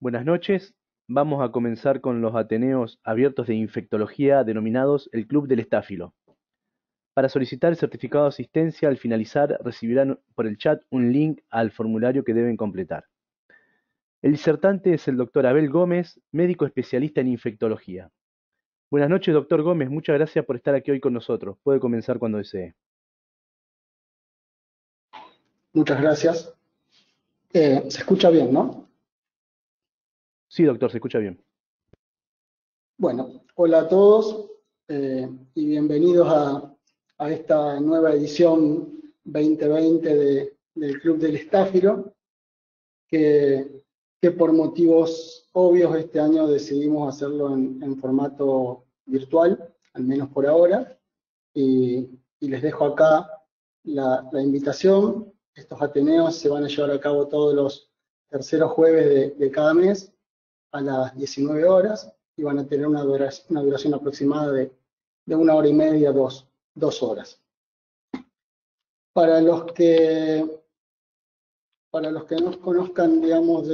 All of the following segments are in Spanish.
Buenas noches. Vamos a comenzar con los Ateneos Abiertos de Infectología denominados el Club del Estáfilo. Para solicitar el certificado de asistencia, al finalizar recibirán por el chat un link al formulario que deben completar. El disertante es el doctor Abel Gómez, médico especialista en infectología. Buenas noches, doctor Gómez. Muchas gracias por estar aquí hoy con nosotros. Puede comenzar cuando desee. Muchas gracias. Se escucha bien, ¿no? Sí, doctor, se escucha bien. Bueno, hola a todos y bienvenidos a esta nueva edición 2020 del Club del Estáfilo, que por motivos obvios este año decidimos hacerlo en formato virtual, al menos por ahora, y les dejo acá la invitación. Estos Ateneos se van a llevar a cabo todos los terceros jueves de cada mes a las 19 horas y van a tener una duración aproximada de 1 hora y media, 2 horas. Para los que no conozcan, digamos,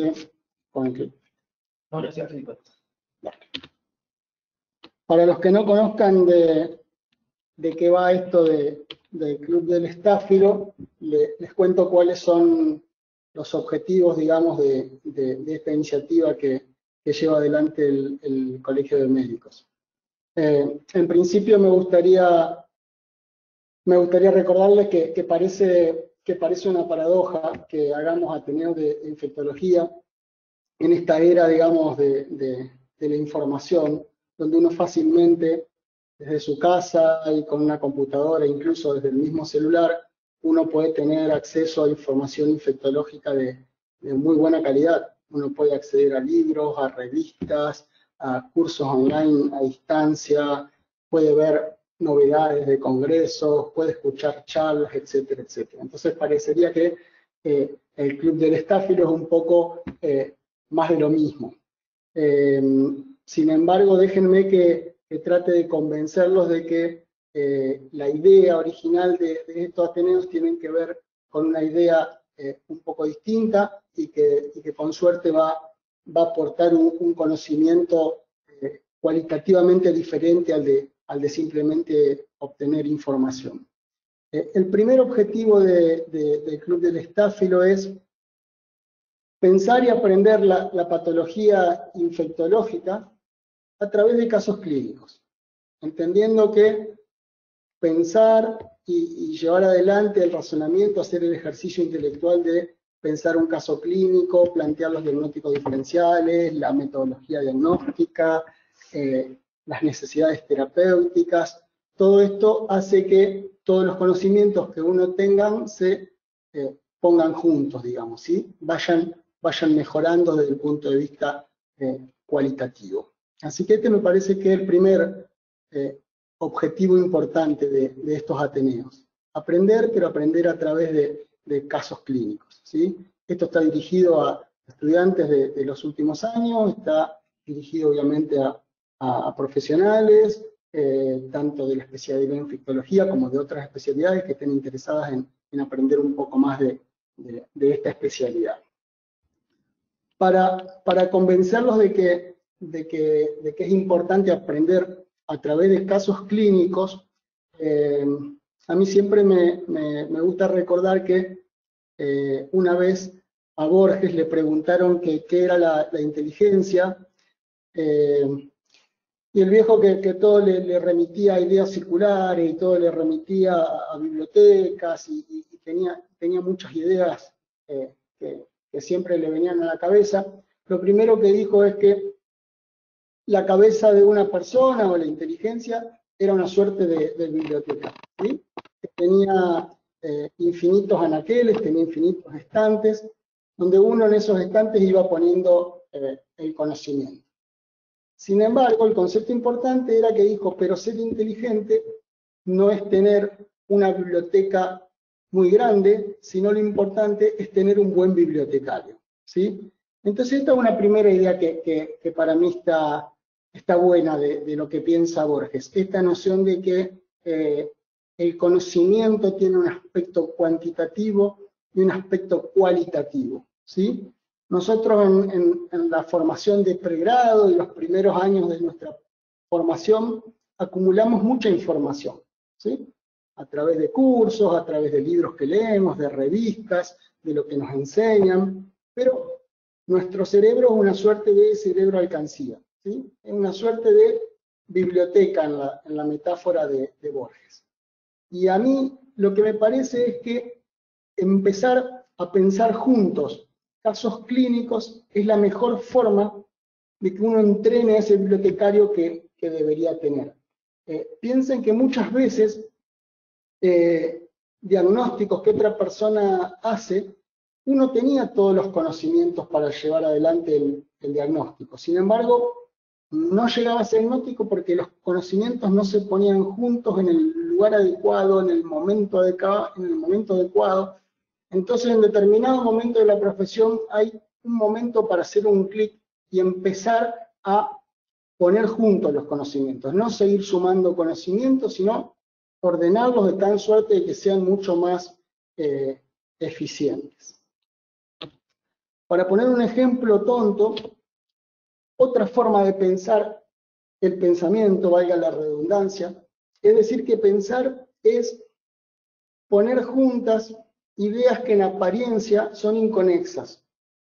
para los que no conozcan de qué va esto del Club del Estáfilo, les cuento cuáles son los objetivos, digamos, de esta iniciativa que lleva adelante el Colegio de Médicos. En principio me gustaría recordarles que parece una paradoja que hagamos Ateneo de infectología en esta era, digamos, de la información, donde uno fácilmente, desde su casa y con una computadora, incluso desde el mismo celular, uno puede tener acceso a información infectológica de muy buena calidad. Uno puede acceder a libros, a revistas, a cursos online a distancia, puede ver novedades de congresos, puede escuchar charlas, etcétera, etcétera. Entonces parecería que el Club del Estáfilo es un poco más de lo mismo. Sin embargo, déjenme que trate de convencerlos de que la idea original de estos Ateneos tienen que ver con una idea un poco distinta y que con suerte va a aportar un conocimiento cualitativamente diferente al de simplemente obtener información. El primer objetivo del Club del Estáfilo es pensar y aprender la patología infectológica a través de casos clínicos, entendiendo que pensar y llevar adelante el razonamiento, hacer el ejercicio intelectual de pensar un caso clínico, plantear los diagnósticos diferenciales, la metodología diagnóstica, las necesidades terapéuticas, todo esto hace que todos los conocimientos que uno tenga se pongan juntos, digamos, ¿sí? Vayan mejorando desde el punto de vista cualitativo. Así que este me parece que es el primer objetivo importante de estos Ateneos. Aprender, pero aprender a través de casos clínicos, ¿sí? Esto está dirigido a estudiantes de los últimos años, está dirigido obviamente a profesionales, tanto de la especialidad de infectología como de otras especialidades que estén interesadas en aprender un poco más de esta especialidad. Para convencerlos de que es importante aprender a través de casos clínicos, a mí siempre me gusta recordar que una vez a Borges le preguntaron qué era la inteligencia, y el viejo que todo le remitía a ideas circulares y todo le remitía a bibliotecas y tenía muchas ideas que siempre le venían a la cabeza, lo primero que dijo es que la cabeza de una persona o la inteligencia era una suerte de biblioteca, ¿sí? Que tenía infinitos anaqueles, tenía infinitos estantes, donde uno en esos estantes iba poniendo el conocimiento. Sin embargo, el concepto importante era que dijo, pero ser inteligente no es tener una biblioteca muy grande, sino lo importante es tener un buen bibliotecario, ¿sí? Entonces esta es una primera idea que para mí está buena de lo que piensa Borges, esta noción de que el conocimiento tiene un aspecto cuantitativo y un aspecto cualitativo, ¿sí? Nosotros en la formación de pregrado y los primeros años de nuestra formación acumulamos mucha información, ¿sí? A través de cursos, a través de libros que leemos, de revistas, de lo que nos enseñan, pero nuestro cerebro es una suerte de cerebro alcancía, ¿sí? Es una suerte de biblioteca en la metáfora de Borges. Y a mí lo que me parece es que empezar a pensar juntos casos clínicos es la mejor forma de que uno entrene a ese bibliotecario que debería tener. Piensen que muchas veces diagnósticos que otra persona hace, uno tenía todos los conocimientos para llevar adelante el diagnóstico. Sin embargo, no llegaba a ser diagnóstico porque los conocimientos no se ponían juntos en el lugar adecuado, en el momento adecuado. Entonces, en determinado momento de la profesión hay un momento para hacer un clic y empezar a poner juntos los conocimientos, no seguir sumando conocimientos, sino ordenarlos de tal suerte de que sean mucho más eficientes. Para poner un ejemplo tonto, otra forma de pensar el pensamiento, valga la redundancia, es decir que pensar es poner juntas ideas que en apariencia son inconexas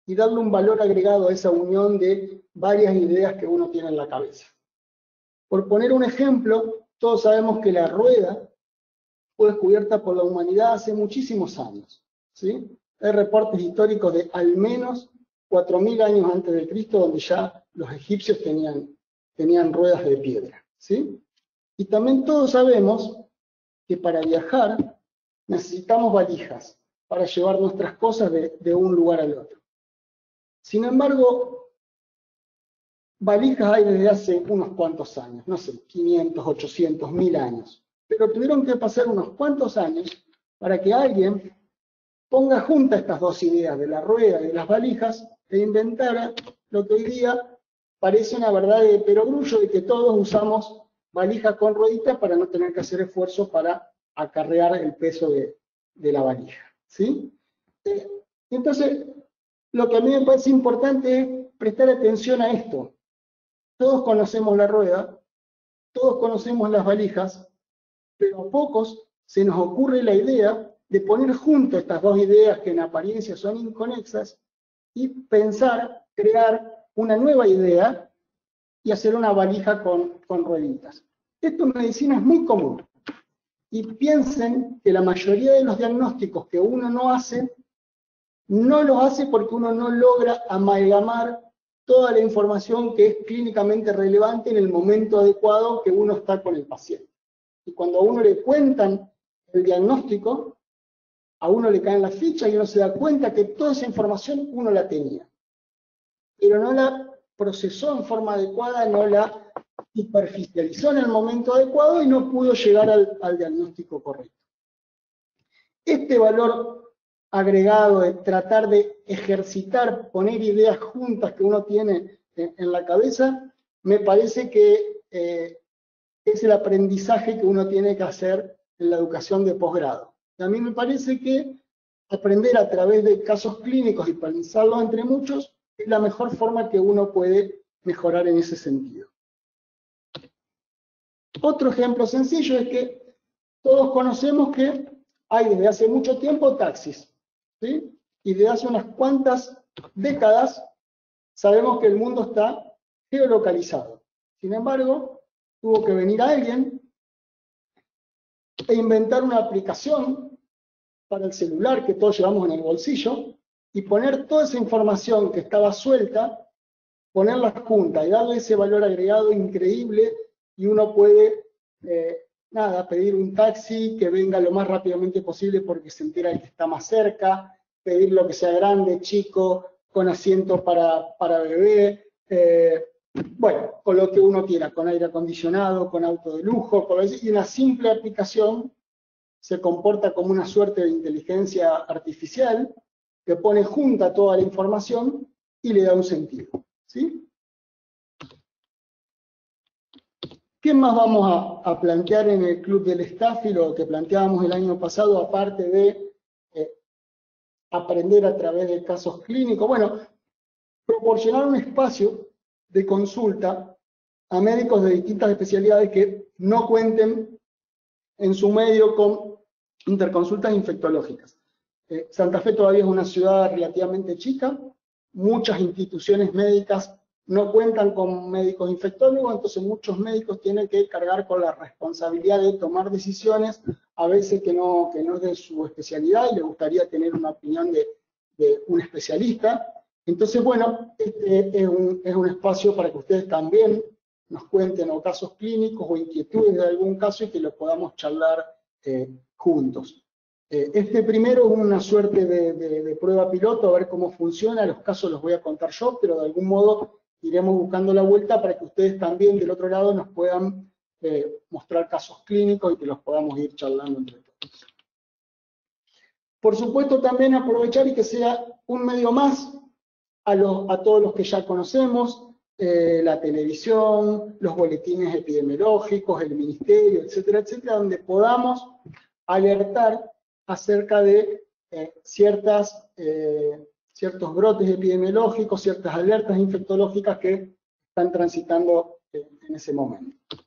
y darle un valor agregado a esa unión de varias ideas que uno tiene en la cabeza. Por poner un ejemplo, todos sabemos que la rueda fue descubierta por la humanidad hace muchísimos años, ¿sí? Hay reportes históricos de al menos 4000 años antes de Cristo, donde ya los egipcios tenían ruedas de piedra, ¿sí? Y también todos sabemos que para viajar necesitamos valijas para llevar nuestras cosas de un lugar al otro. Sin embargo, valijas hay desde hace unos cuantos años, no sé, 500, 800, 1000 años. Pero tuvieron que pasar unos cuantos años para que alguien ponga juntas estas dos ideas de la rueda y de las valijas e inventara lo que hoy día parece una verdad de perogrullo de que todos usamos valijas con rueditas para no tener que hacer esfuerzo para acarrear el peso de la valija, ¿sí? Entonces, lo que a mí me parece importante es prestar atención a esto. Todos conocemos la rueda, todos conocemos las valijas, pero a pocos se nos ocurre la idea de poner junto estas dos ideas que en apariencia son inconexas y pensar, crear una nueva idea y hacer una valija con rueditas. Esto en medicina es muy común. Y piensen que la mayoría de los diagnósticos que uno no lo hace porque uno no logra amalgamar toda la información que es clínicamente relevante en el momento adecuado que uno está con el paciente. Y cuando a uno le cuentan el diagnóstico, a uno le caen las fichas y uno se da cuenta que toda esa información uno la tenía. Pero no la procesó en forma adecuada, no la superficializó en el momento adecuado y no pudo llegar al diagnóstico correcto. Este valor agregado de tratar de ejercitar, poner ideas juntas que uno tiene en la cabeza, me parece que es el aprendizaje que uno tiene que hacer en la educación de posgrado. Y a mí me parece que aprender a través de casos clínicos y pensarlo entre muchos es la mejor forma que uno puede mejorar en ese sentido. Otro ejemplo sencillo es que todos conocemos que hay desde hace mucho tiempo taxis, ¿sí? Y desde hace unas cuantas décadas sabemos que el mundo está geolocalizado. Sin embargo, tuvo que venir alguien e inventar una aplicación para el celular que todos llevamos en el bolsillo y poner toda esa información que estaba suelta, ponerla junta y darle ese valor agregado increíble y uno puede, pedir un taxi que venga lo más rápidamente posible porque se entera el que está más cerca, pedir lo que sea grande, chico, con asiento para bebé, bueno, con lo que uno quiera, con aire acondicionado, con auto de lujo, y una simple aplicación se comporta como una suerte de inteligencia artificial que pone junta toda la información y le da un sentido, ¿sí? ¿Qué más vamos a plantear en el Club del Staff y lo que planteábamos el año pasado, aparte de aprender a través de casos clínicos? Bueno, proporcionar un espacio de consulta a médicos de distintas especialidades que no cuenten en su medio con interconsultas infectológicas. Santa Fe todavía es una ciudad relativamente chica, muchas instituciones médicas no cuentan con médicos infectólogos, entonces muchos médicos tienen que cargar con la responsabilidad de tomar decisiones, a veces que no es de su especialidad y le gustaría tener una opinión de un especialista. Entonces, bueno, este es un espacio para que ustedes también nos cuenten o casos clínicos o inquietudes de algún caso y que lo podamos charlar juntos. Este primero es una suerte de prueba piloto, a ver cómo funciona. Los casos los voy a contar yo, pero de algún modo iremos buscando la vuelta para que ustedes también del otro lado nos puedan mostrar casos clínicos y que los podamos ir charlando entre todos. Por supuesto, también aprovechar y que sea un medio más a todos los que ya conocemos, la televisión, los boletines epidemiológicos, el ministerio, etcétera, etcétera, donde podamos alertar acerca de ciertos brotes epidemiológicos, ciertas alertas infectológicas que están transitando en ese momento.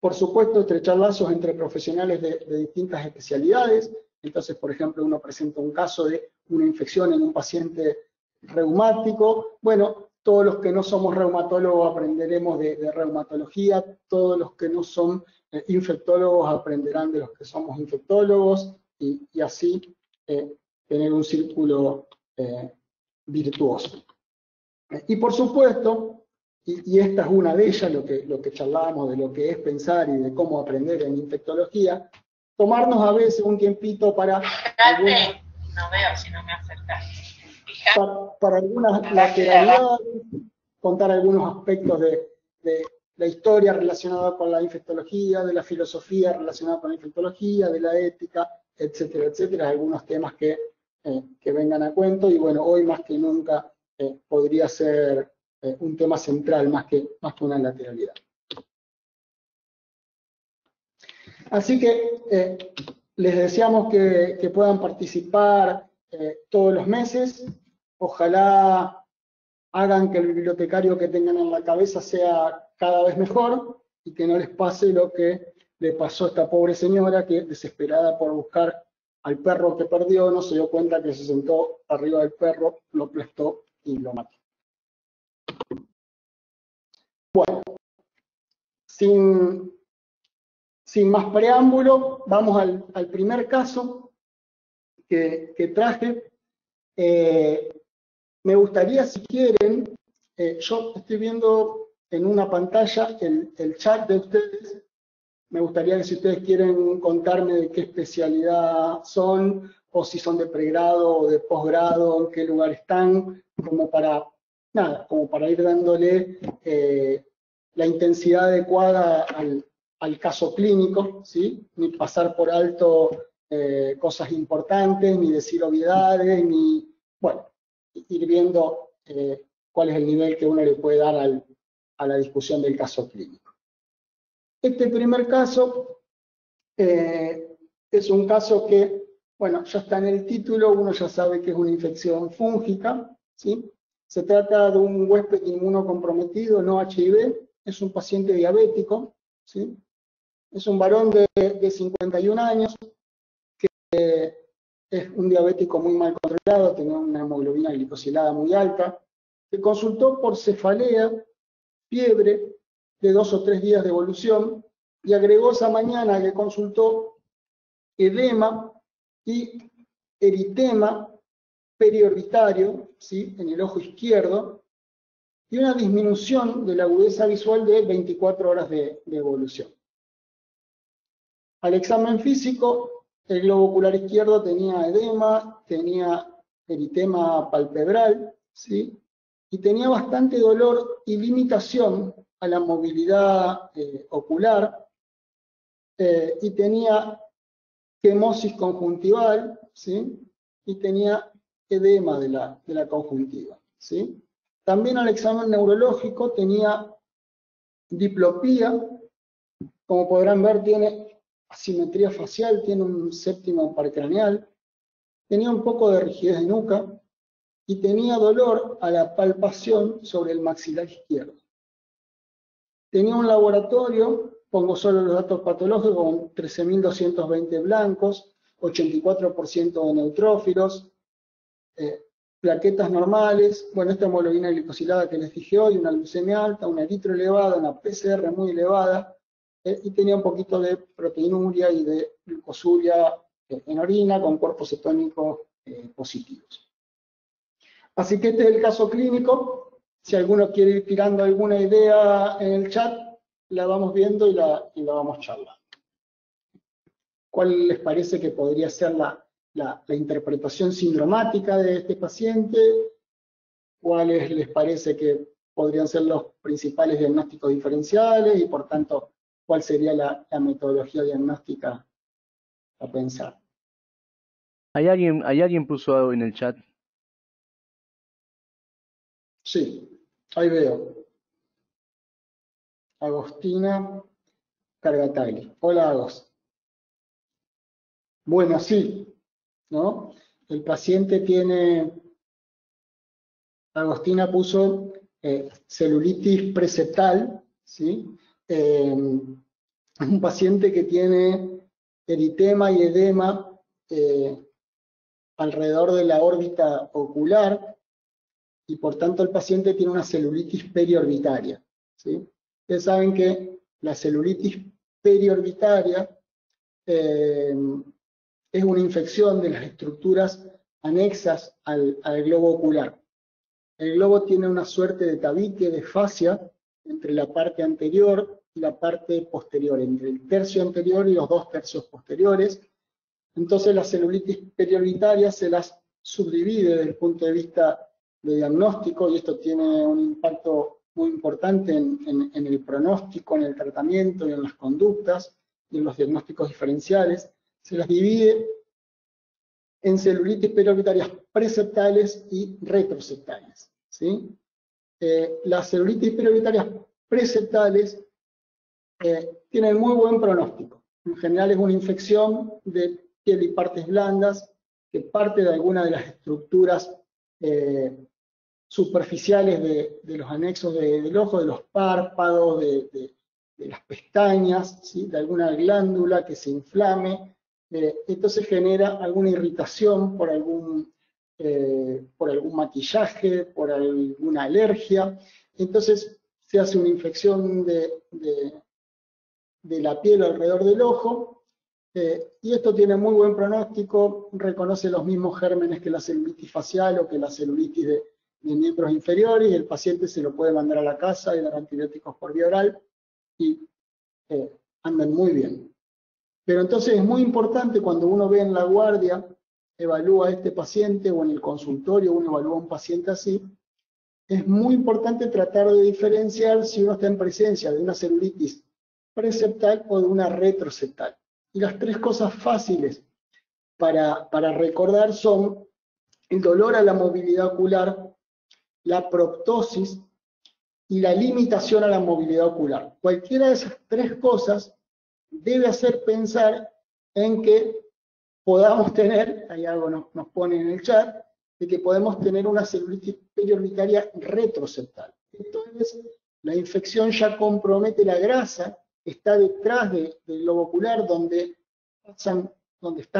Por supuesto, estrechar lazos entre profesionales de distintas especialidades. Entonces, por ejemplo, uno presenta un caso de una infección en un paciente reumático. Bueno, todos los que no somos reumatólogos aprenderemos de reumatología, todos los que no son infectólogos aprenderán de los que somos infectólogos y así tener un círculo virtuoso. Y por supuesto, y esta es una de ellas, lo que charlábamos de lo que es pensar y de cómo aprender en infectología, tomarnos a veces un tiempito para algunas lateralidades, contar algunos aspectos de la historia relacionada con la infectología, de la filosofía relacionada con la infectología, de la ética, etcétera, etcétera, algunos temas que vengan a cuento, y bueno, hoy más que nunca podría ser un tema central más que una lateralidad. Así que les deseamos que puedan participar todos los meses. Ojalá hagan que el bibliotecario que tengan en la cabeza sea cada vez mejor y que no les pase lo que le pasó a esta pobre señora que, desesperada por buscar al perro que perdió, no se dio cuenta que se sentó arriba del perro, lo aplastó y lo mató. Bueno, sin más preámbulo, vamos al primer caso que traje. Me gustaría, si quieren, yo estoy viendo en una pantalla el chat de ustedes. Me gustaría que si ustedes quieren contarme de qué especialidad son, o si son de pregrado o de posgrado, en qué lugar están, como para ir dándole la intensidad adecuada al caso clínico, ¿sí? Ni pasar por alto cosas importantes, ni decir obviedades, ni, bueno, ir viendo cuál es el nivel que uno le puede dar a la discusión del caso clínico. Este primer caso es un caso que, bueno, ya está en el título, uno ya sabe que es una infección fúngica, ¿sí? Se trata de un huésped inmunocomprometido, no HIV, es un paciente diabético, ¿sí? Es un varón de 51 años, que es un diabético muy mal controlado, tenía una hemoglobina glicosilada muy alta, que consultó por cefalea, fiebre de 2 o 3 días de evolución, y agregó esa mañana que consultó edema y eritema periorbitario, ¿sí? En el ojo izquierdo, y una disminución de la agudeza visual de 24 horas de evolución. Al examen físico, el globo ocular izquierdo tenía edema, tenía eritema palpebral, ¿sí? Y tenía bastante dolor y limitación a la movilidad ocular, y tenía quemosis conjuntival, ¿sí? Y tenía edema de la conjuntiva, ¿sí? También al examen neurológico tenía diplopía, como podrán ver tiene asimetría facial, tiene un séptimo paracraneal, tenía un poco de rigidez de nuca, y tenía dolor a la palpación sobre el maxilar izquierdo. Tenía un laboratorio, pongo solo los datos patológicos, con 13.220 blancos, 84% de neutrófilos, plaquetas normales, bueno, esta hemoglobina glicosilada que les dije hoy, una glucemia alta, una eritro elevada, una PCR muy elevada, y tenía un poquito de proteinuria y de glucosuria en orina con cuerpos cetónicos positivos. Así que este es el caso clínico. Si alguno quiere ir tirando alguna idea en el chat, la vamos viendo y la vamos charlando. ¿Cuál les parece que podría ser la interpretación sindromática de este paciente? ¿Cuáles les parece que podrían ser los principales diagnósticos diferenciales y por tanto cuál sería la metodología diagnóstica a pensar? ¿Hay alguien puso algo en el chat? Sí, ahí veo. Agostina Cargatagli. Hola, Agos. Bueno, sí, ¿no? El paciente tiene, Agostina puso celulitis preseptal, ¿sí? Es un paciente que tiene eritema y edema alrededor de la órbita ocular y por tanto el paciente tiene una celulitis periorbitaria, ¿sí? Ustedes saben que la celulitis periorbitaria es una infección de las estructuras anexas al globo ocular. El globo tiene una suerte de tabique, de fascia, entre la parte anterior y la parte posterior, entre el tercio anterior y los 2 tercios posteriores. Entonces la celulitis periorbitaria se las subdivide desde el punto de vista de diagnóstico, y esto tiene un impacto muy importante en el pronóstico, en el tratamiento y en las conductas y en los diagnósticos diferenciales. Se las divide en celulitis periorbitarias preseptales y retroseptales, ¿sí? Las celulitis periorbitarias preseptales tienen muy buen pronóstico. En general es una infección de piel y partes blandas que parte de alguna de las estructuras superficiales de los anexos del ojo, de los párpados, de las pestañas, ¿sí? De alguna glándula que se inflame. Entonces genera alguna irritación por algún maquillaje, por alguna alergia. Entonces se hace una infección de la piel alrededor del ojo, y esto tiene muy buen pronóstico, reconoce los mismos gérmenes que la celulitis facial o que la celulitis de miembros inferiores, y el paciente se lo puede mandar a la casa y dar antibióticos por vía oral, y andan muy bien. Pero entonces es muy importante cuando uno ve en la guardia, evalúa a este paciente o en el consultorio uno evalúa a un paciente así, es muy importante tratar de diferenciar si uno está en presencia de una celulitis preseptal o de una retroseptal. Y las 3 cosas fáciles para recordar son el dolor a la movilidad ocular, la proptosis y la limitación a la movilidad ocular. Cualquiera de esas 3 cosas debe hacer pensar en que podamos tener, ahí algo nos pone en el chat, de que podemos tener una celulitis periorbitaria retroseptal. Esto es, la infección ya compromete la grasa, está detrás del globo ocular, donde están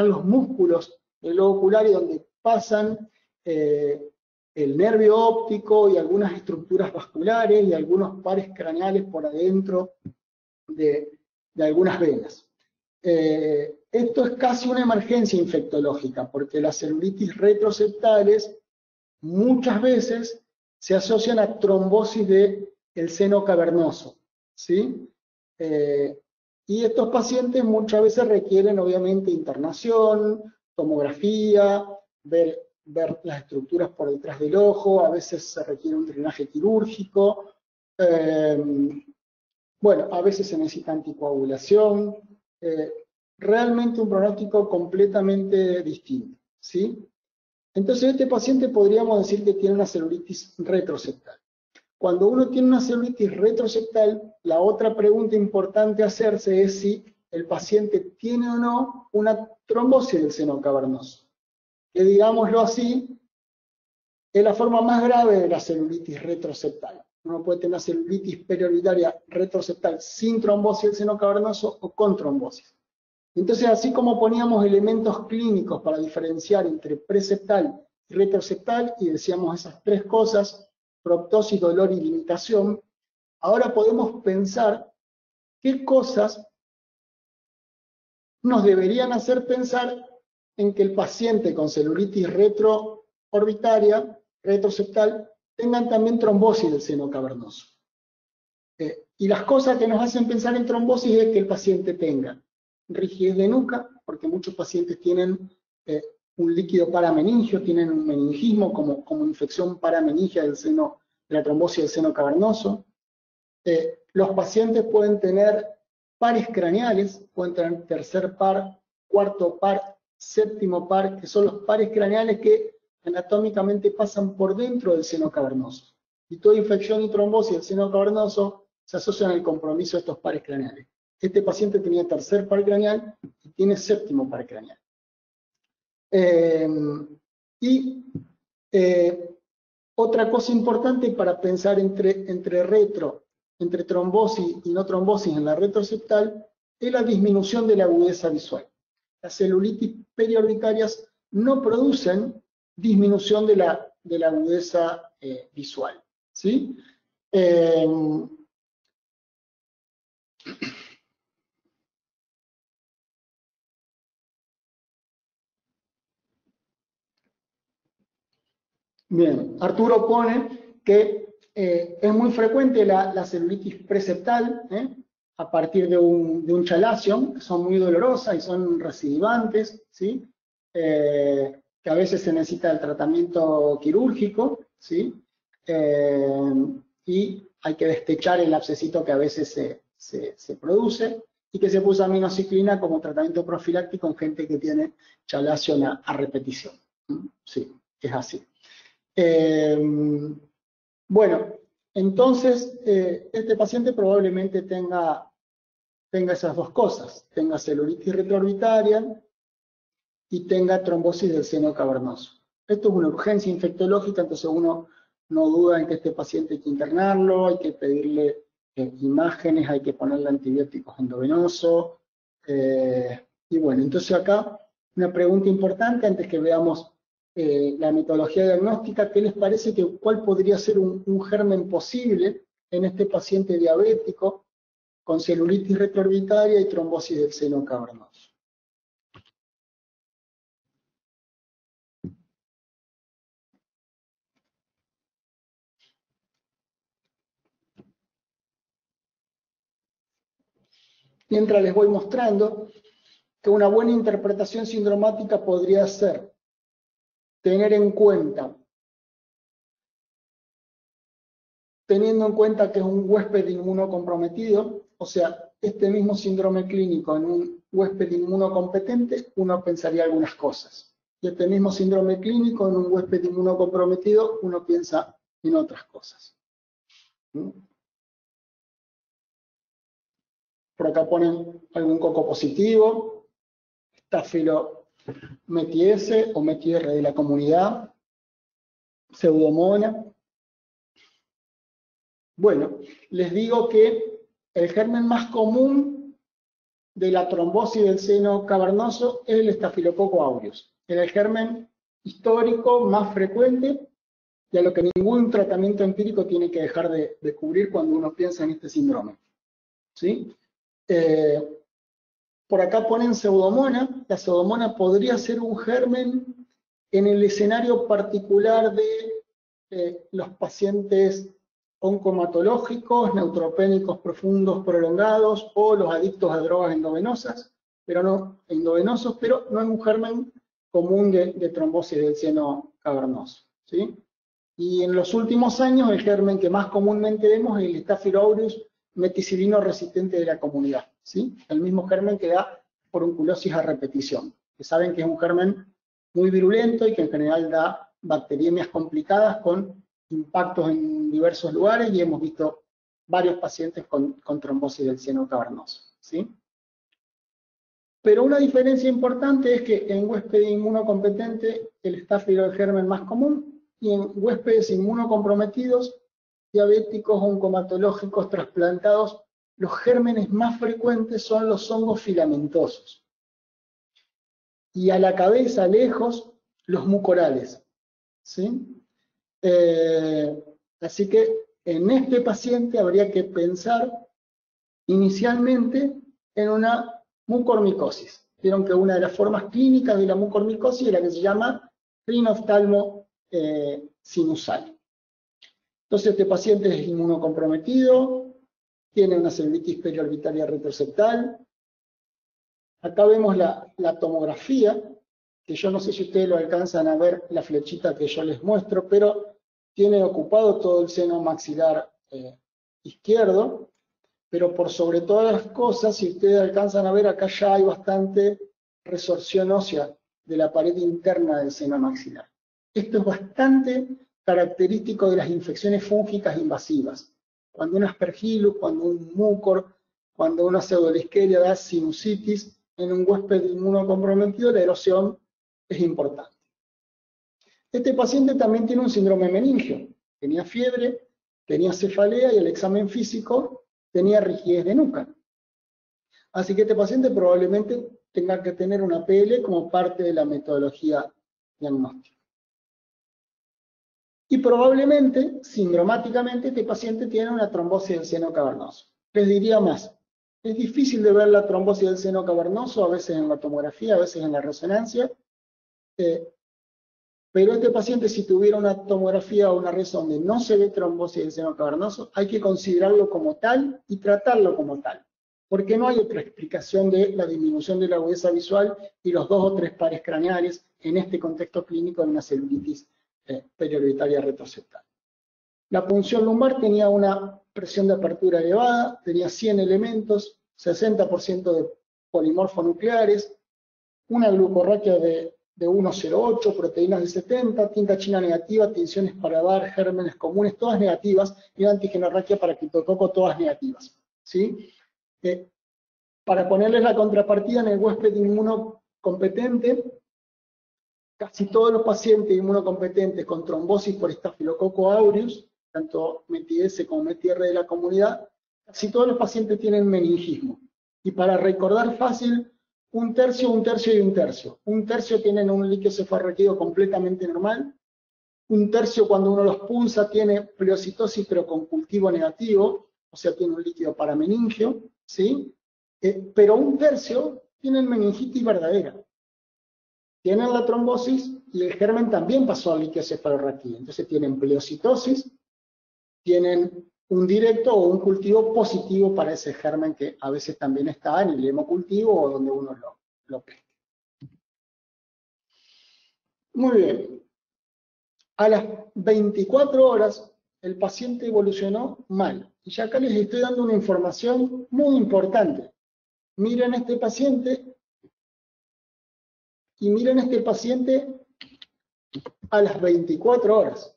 los músculos del globo ocular y donde pasan el nervio óptico y algunas estructuras vasculares y algunos pares craneales por adentro de algunas venas. Esto es casi una emergencia infectológica, porque las celulitis retroseptales muchas veces se asocian a trombosis del seno cavernoso, ¿sí? Y estos pacientes muchas veces requieren obviamente internación, tomografía, ver las estructuras por detrás del ojo, a veces se requiere un drenaje quirúrgico, bueno, a veces se necesita anticoagulación, realmente un pronóstico completamente distinto, ¿sí? Entonces este paciente podríamos decir que tiene una celulitis retroseptal. Cuando uno tiene una celulitis retroseptal, la otra pregunta importante a hacerse es si el paciente tiene o no una trombosis del seno cavernoso. Que digámoslo así, Es la forma más grave de la celulitis retroseptal. Uno puede tener celulitis periorbitaria retroseptal sin trombosis del seno cavernoso o con trombosis. Entonces, así como poníamos elementos clínicos para diferenciar entre preseptal y retroseptal, y decíamos esas tres cosas, proptosis, dolor y limitación, ahora podemos pensar qué cosas nos deberían hacer pensar en que el paciente con celulitis retroorbitaria, retroseptal, tengan también trombosis del seno cavernoso. Y las cosas que nos hacen pensar en trombosis es que el paciente tenga rigidez de nuca, porque muchos pacientes tienen un líquido parameningio, tienen un meningismo como infección parameningia del seno, de la trombosis del seno cavernoso. Los pacientes pueden tener pares craneales, pueden tener tercer par, cuarto par, séptimo par, que son los pares craneales que anatómicamente pasan por dentro del seno cavernoso. Y toda infección y trombosis del seno cavernoso se asocian al compromiso de estos pares craneales. Este paciente tenía tercer par craneal y tiene séptimo par craneal. Otra cosa importante para pensar entre trombosis y no trombosis en la retroseptal es la disminución de la agudeza visual. Las celulitis periorbitarias no producen disminución de la agudeza visual, ¿sí? Bien, Arturo pone que es muy frecuente la celulitis preseptal, a partir de un chalazion, que son muy dolorosas y son recidivantes, ¿sí? Que a veces se necesita el tratamiento quirúrgico, ¿sí? Y hay que destechar el abscesito que a veces se produce, y que se usa aminociclina como tratamiento profiláctico en gente que tiene chalazion a repetición. Sí, es así. Bueno, entonces este paciente probablemente tenga esas dos cosas, tenga celulitis retroorbitaria y tenga trombosis del seno cavernoso. Esto es una urgencia infectológica, entonces uno no duda en que este paciente hay que internarlo, hay que pedirle imágenes, hay que ponerle antibióticos endovenosos. Y bueno, entonces acá una pregunta importante antes que veamos la metodología diagnóstica: ¿qué les parece cuál podría ser un germen posible en este paciente diabético con celulitis retroorbitaria y trombosis del seno cavernoso? Mientras les voy mostrando que una buena interpretación sindromática podría ser tener en cuenta, teniendo en cuenta que es un huésped inmunocomprometido, o sea, este mismo síndrome clínico en un huésped inmunocompetente, uno pensaría algunas cosas. Y este mismo síndrome clínico en un huésped inmunocomprometido, uno piensa en otras cosas. Por acá ponen algún coco positivo, Staphylometies o Metier de la comunidad, Pseudomonas. Bueno, les digo que el germen más común de la trombosis del seno cavernoso es el Staphylococcus aureus. Era el germen histórico más frecuente y a lo que ningún tratamiento empírico tiene que dejar de cubrir cuando uno piensa en este síndrome. ¿Sí? Por acá ponen Pseudomonas. La Pseudomonas podría ser un germen en el escenario particular de los pacientes oncomatológicos, neutropénicos profundos prolongados o los adictos a drogas endovenosos, pero no es un germen común de trombosis del seno cavernoso, ¿sí? Y en los últimos años el germen que más comúnmente vemos es el Staphylococcus aureus meticilino resistente de la comunidad, ¿sí? El mismo germen que da porunculosis a repetición, que saben que es un germen muy virulento y que en general da bacteriemias complicadas con impactos en diversos lugares, y hemos visto varios pacientes con trombosis del seno cavernoso, ¿sí? Pero una diferencia importante es que en huésped inmunocompetente el Staphylococcus es el germen más común, y en huéspedes inmunocomprometidos, diabéticos, oncomatológicos, trasplantados, los gérmenes más frecuentes son los hongos filamentosos. Y a la cabeza, lejos, los mucorales. ¿Sí? Así que en este paciente habría que pensar inicialmente en una mucormicosis. Vieron que una de las formas clínicas de la mucormicosis es la que se llama rinoftalmo sinusal. Entonces este paciente es inmunocomprometido, tiene una celulitis periorbitaria retroseptal. Acá vemos la tomografía, que yo no sé si ustedes lo alcanzan a ver, la flechita que yo les muestro, pero tiene ocupado todo el seno maxilar izquierdo, pero por sobre todas las cosas, si ustedes alcanzan a ver, acá ya hay bastante resorción ósea de la pared interna del seno maxilar. Esto es bastante característico de las infecciones fúngicas invasivas. Cuando un aspergillus, cuando un mucor, cuando una pseudolisqueria da sinusitis en un huésped inmunocomprometido, la erosión es importante. Este paciente también tiene un síndrome meningio. Tenía fiebre, tenía cefalea y el examen físico tenía rigidez de nuca. Así que este paciente probablemente tenga que tener una PL como parte de la metodología diagnóstica. Y probablemente, sindromáticamente, este paciente tiene una trombosis del seno cavernoso. Les diría más, es difícil de ver la trombosis del seno cavernoso, a veces en la tomografía, a veces en la resonancia, pero este paciente, si tuviera una tomografía o una reso donde no se ve trombosis del seno cavernoso, hay que considerarlo como tal y tratarlo como tal, porque no hay otra explicación de la disminución de la agudeza visual y los 2 o 3 pares craneales en este contexto clínico de una celulitis periorbitaria retroseptal. La punción lumbar tenía una presión de apertura elevada, tenía 100 elementos, 60% de polimorfonucleares, una glucorraquia de 1,08, proteínas de 70, tinta china negativa, tinciones para dar, gérmenes comunes, todas negativas, y antigenorraquia para criptococo, todas negativas. ¿Sí? Para ponerles la contrapartida en el huésped inmunocompetente, casi todos los pacientes inmunocompetentes con trombosis por estafilococo aureus, tanto METI-S como METI-R de la comunidad, casi todos los pacientes tienen meningismo. Y para recordar fácil, un tercio y un tercio. Un tercio tienen un líquido cefalorraquídeo completamente normal. Un tercio, cuando uno los punza, tiene pleocitosis pero con cultivo negativo, o sea, tiene un líquido parameningio, ¿sí? Pero un tercio tienen meningitis verdadera. Tienen la trombosis y el germen también pasó al líquido cefalorraquídeo. Entonces tienen pleocitosis, tienen un directo o un cultivo positivo para ese germen que a veces también está en el hemocultivo o donde uno lo pesca. Muy bien. A las 24 horas el paciente evolucionó mal. Y ya acá les estoy dando una información muy importante. Miren este paciente y miren este paciente a las 24 horas.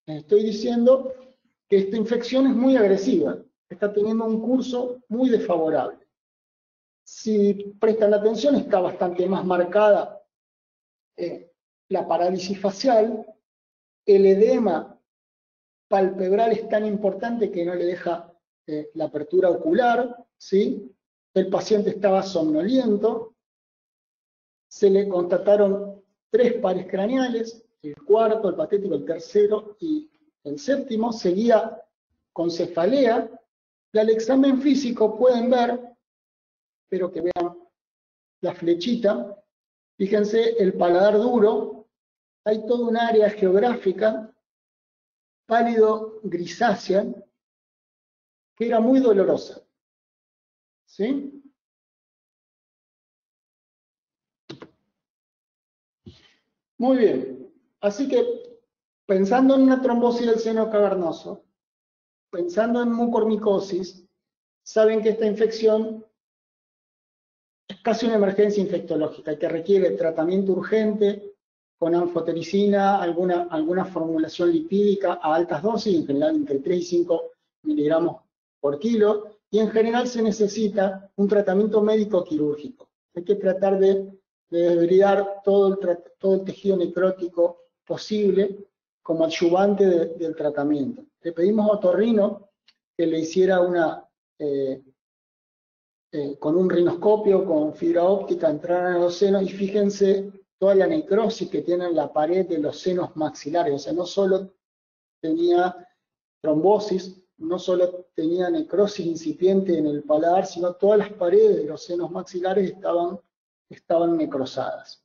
Les estoy diciendo que esta infección es muy agresiva, está teniendo un curso muy desfavorable. Si prestan atención, está bastante más marcada la parálisis facial, el edema palpebral es tan importante que no le deja la apertura ocular, ¿sí? El paciente estaba somnoliento, se le constataron 3 pares craneales, el cuarto, el patético, el tercero y el séptimo, seguía con cefalea, y al examen físico pueden ver, espero que vean la flechita, fíjense el paladar duro, hay toda un área geográfica, pálido grisácea, que era muy dolorosa. ¿Sí? Muy bien, así que pensando en una trombosis del seno cavernoso, pensando en mucormicosis, saben que esta infección es casi una emergencia infectológica que requiere tratamiento urgente con anfotericina, alguna formulación lipídica a altas dosis, en general entre 3 y 5 miligramos por kilo, y en general se necesita un tratamiento médico quirúrgico. Hay que tratar de debridar todo el tejido necrótico posible como adyuvante del tratamiento. Le pedimos a otorrino que le hiciera con un rinoscopio, con fibra óptica, entraran a los senos y fíjense toda la necrosis que tiene en la pared de los senos maxilares. O sea, no solo tenía trombosis, no solo tenía necrosis incipiente en el paladar, sino todas las paredes de los senos maxilares estaban necrosadas.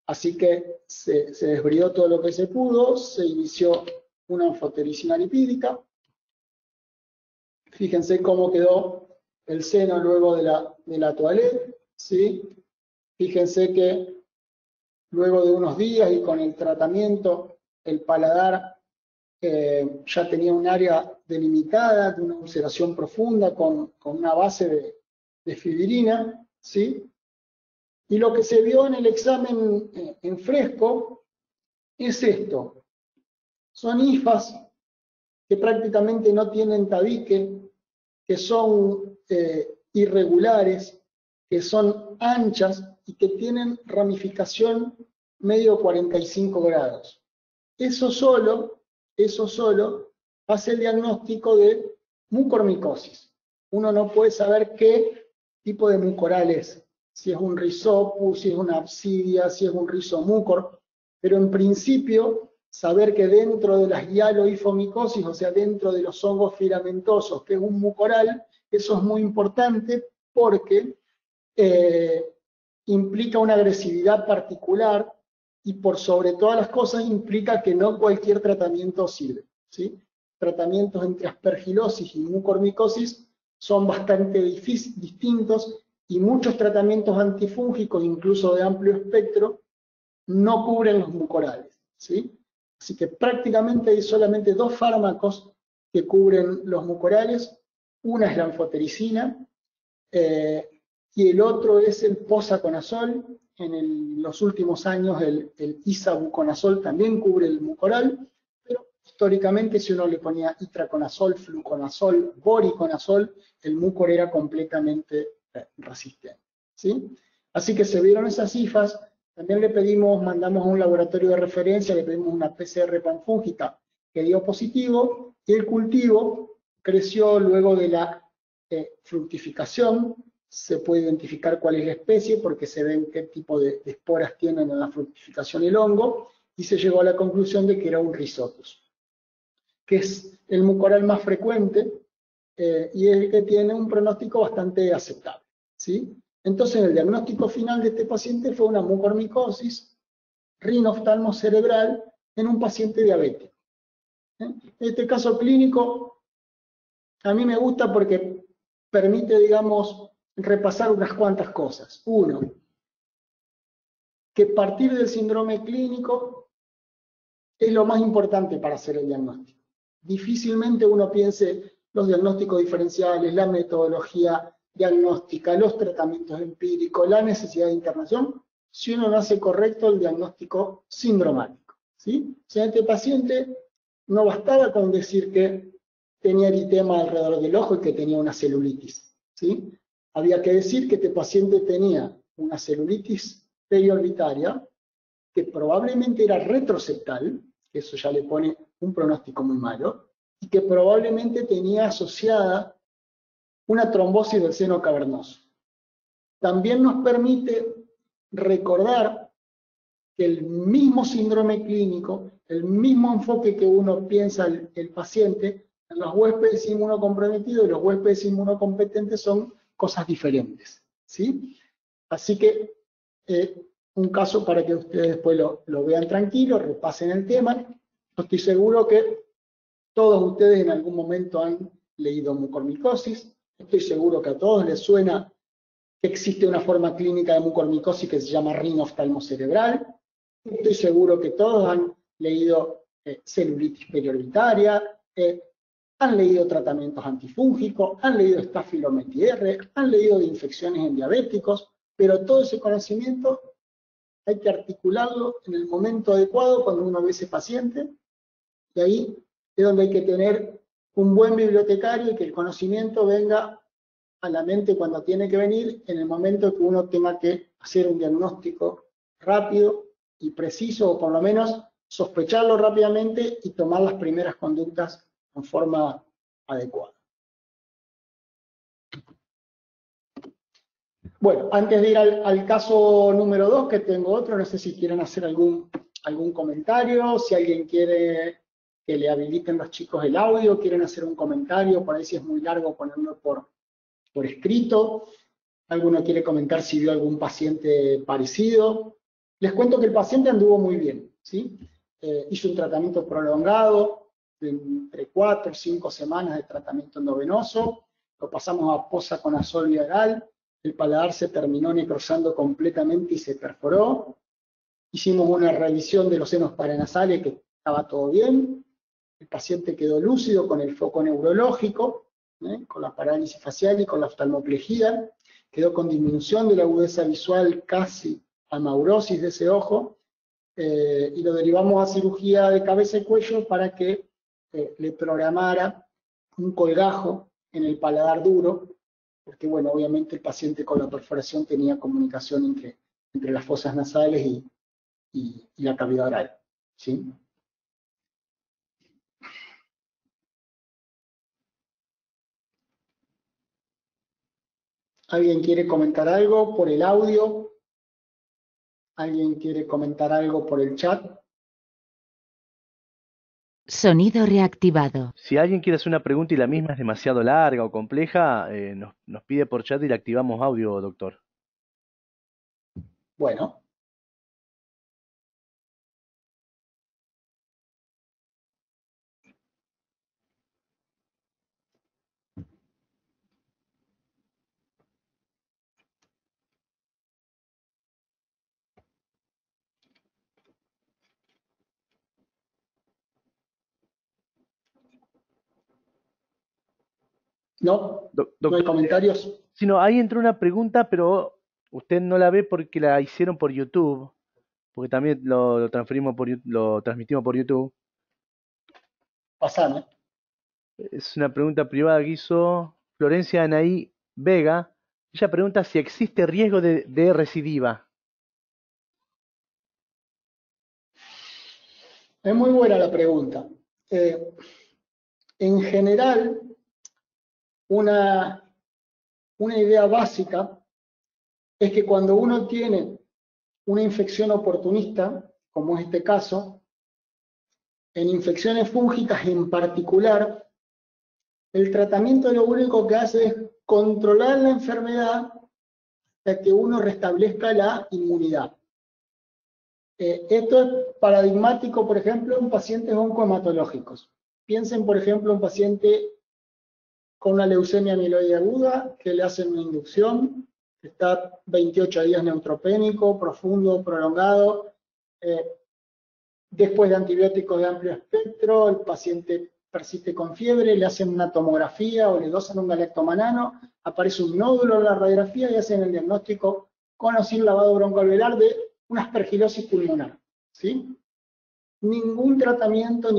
Así que se desbridó todo lo que se pudo, se inició una anfotericina lipídica. Fíjense cómo quedó el seno luego de la toilette, ¿sí? Fíjense que luego de unos días y con el tratamiento, el paladar ya tenía un área delimitada de una ulceración profunda con una base de fibrina, ¿sí? Y lo que se vio en el examen en fresco es esto. Son hifas que prácticamente no tienen tabique, que son irregulares, que son anchas y que tienen ramificación medio 45 grados. Eso solo hace el diagnóstico de mucormicosis. Uno no puede saber qué tipo de mucoral es, si es un rhizopus, si es una absidia, si es un rizomucor, pero en principio saber que dentro de las hialoifomicosis, o sea, dentro de los hongos filamentosos, que es un mucoral, eso es muy importante porque implica una agresividad particular y por sobre todas las cosas implica que no cualquier tratamiento sirve, ¿sí? Tratamientos entre aspergilosis y mucormicosis son bastante distintos y muchos tratamientos antifúngicos, incluso de amplio espectro, no cubren los mucorales, ¿sí? Así que prácticamente hay solamente dos fármacos que cubren los mucorales. Una es la anfotericina y el otro es el posaconazol. En los últimos años el isavuconazol también cubre el mucoral, pero históricamente si uno le ponía itraconazol, fluconazol, voriconazol, el mucor era completamente resistente, ¿sí? Así que se vieron esas cifras. También mandamos a un laboratorio de referencia, le pedimos una PCR panfúngica que dio positivo, y el cultivo creció luego de la fructificación. Se puede identificar cuál es la especie porque se ven qué tipo de esporas tienen en la fructificación el hongo, y se llegó a la conclusión de que era un Rhizopus, que es el mucoral más frecuente y es el que tiene un pronóstico bastante aceptable, ¿sí? Entonces el diagnóstico final de este paciente fue una mucormicosis rinoftalmocerebral en un paciente diabético. Este caso clínico a mí me gusta porque permite, digamos, repasar unas cuantas cosas. Uno, que partir del síndrome clínico es lo más importante para hacer el diagnóstico. Difícilmente uno piense los diagnósticos diferenciales, la metodología diagnóstica, los tratamientos empíricos, la necesidad de internación, si uno no hace correcto el diagnóstico sindromático, ¿sí? O sea, este paciente no bastaba con decir que tenía eritema alrededor del ojo y que tenía una celulitis, ¿sí? Había que decir que este paciente tenía una celulitis periorbitaria que probablemente era retroseptal, que eso ya le pone un pronóstico muy malo, y que probablemente tenía asociada una trombosis del seno cavernoso. También nos permite recordar que el mismo síndrome clínico, el mismo enfoque que uno piensa el paciente, en los huéspedes inmunocomprometidos y los huéspedes inmunocompetentes son cosas diferentes, ¿sí? Así que un caso para que ustedes después lo vean tranquilo, repasen el tema. Yo estoy seguro que todos ustedes en algún momento han leído mucormicosis. Estoy seguro que a todos les suena que existe una forma clínica de mucormicosis que se llama rinoftalmocerebral. Estoy seguro que todos han leído celulitis periorbitaria, han leído tratamientos antifúngicos, han leído Staphylomedes, han leído de infecciones en diabéticos, pero todo ese conocimiento hay que articularlo en el momento adecuado cuando uno ve ese paciente, y ahí es donde hay que tener un buen bibliotecario y que el conocimiento venga a la mente cuando tiene que venir, en el momento que uno tenga que hacer un diagnóstico rápido y preciso, o por lo menos sospecharlo rápidamente y tomar las primeras conductas en forma adecuada. Bueno, antes de ir al caso número 2, que tengo otro, no sé si quieren hacer algún comentario, si alguien quiere que le habiliten los chicos el audio, quieren hacer un comentario, por ahí si es muy largo ponerlo por escrito. Alguno quiere comentar si vio algún paciente parecido. Les cuento que el paciente anduvo muy bien, ¿sí? Hizo un tratamiento prolongado, de entre 4 o 5 semanas de tratamiento endovenoso, lo pasamos a posa con azol viral, el paladar se terminó necrosando completamente y se perforó. Hicimos una revisión de los senos paranasales, que estaba todo bien. El paciente quedó lúcido con el foco neurológico, con la parálisis facial y con la oftalmoplejía. Quedó con disminución de la agudeza visual, casi amaurosis de ese ojo, y lo derivamos a cirugía de cabeza y cuello para que le programara un colgajo en el paladar duro, porque bueno, obviamente el paciente con la perforación tenía comunicación entre las fosas nasales y la cavidad oral, ¿sí? ¿Alguien quiere comentar algo por el audio? ¿Alguien quiere comentar algo por el chat? Sonido reactivado. Si alguien quiere hacer una pregunta y la misma es demasiado larga o compleja, nos pide por chat y le activamos audio, doctor. Bueno. ¿No? ¿No hay comentarios? Sí, no, ahí entró una pregunta, pero usted no la ve porque la hicieron por YouTube, porque también lo transmitimos por YouTube. Pasame. Es una pregunta privada que hizo Florencia Anaí Vega. Ella pregunta si existe riesgo de recidiva. Es muy buena la pregunta. En general, una idea básica es que cuando uno tiene una infección oportunista, como es este caso, en infecciones fúngicas en particular, el tratamiento lo único que hace es controlar la enfermedad hasta que uno restablezca la inmunidad. Esto es paradigmático, por ejemplo, en pacientes oncohematológicos. Piensen, por ejemplo, en un paciente con una leucemia amiloide aguda, que le hacen una inducción, que está 28 días neutropénico, profundo, prolongado, después de antibióticos de amplio espectro, el paciente persiste con fiebre, le hacen una tomografía o le dosan un galactomanano, aparece un nódulo en la radiografía y hacen el diagnóstico con o sin lavado broncoalveolar de una aspergilosis pulmonar, ¿sí? Ningún tratamiento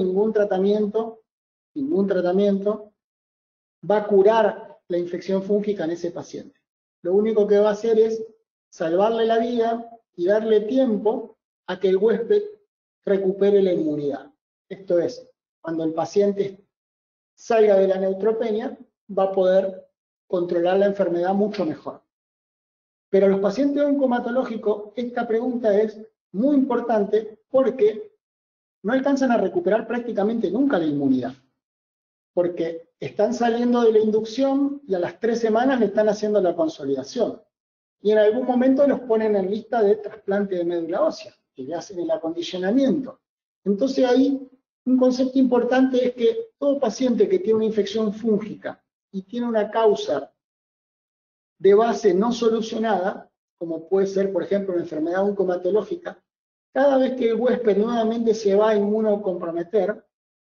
va a curar la infección fúngica en ese paciente. Lo único que va a hacer es salvarle la vida y darle tiempo a que el huésped recupere la inmunidad. Esto es, cuando el paciente salga de la neutropenia, va a poder controlar la enfermedad mucho mejor. Pero los pacientes oncohematológicos, esta pregunta es muy importante porque no alcanzan a recuperar prácticamente nunca la inmunidad. Porque están saliendo de la inducción y a las 3 semanas le están haciendo la consolidación. Y en algún momento los ponen en lista de trasplante de médula ósea, que le hacen el acondicionamiento. Entonces ahí un concepto importante es que todo paciente que tiene una infección fúngica y tiene una causa de base no solucionada, como puede ser, por ejemplo, una enfermedad oncohematológica, cada vez que el huésped nuevamente se va a inmunocomprometer,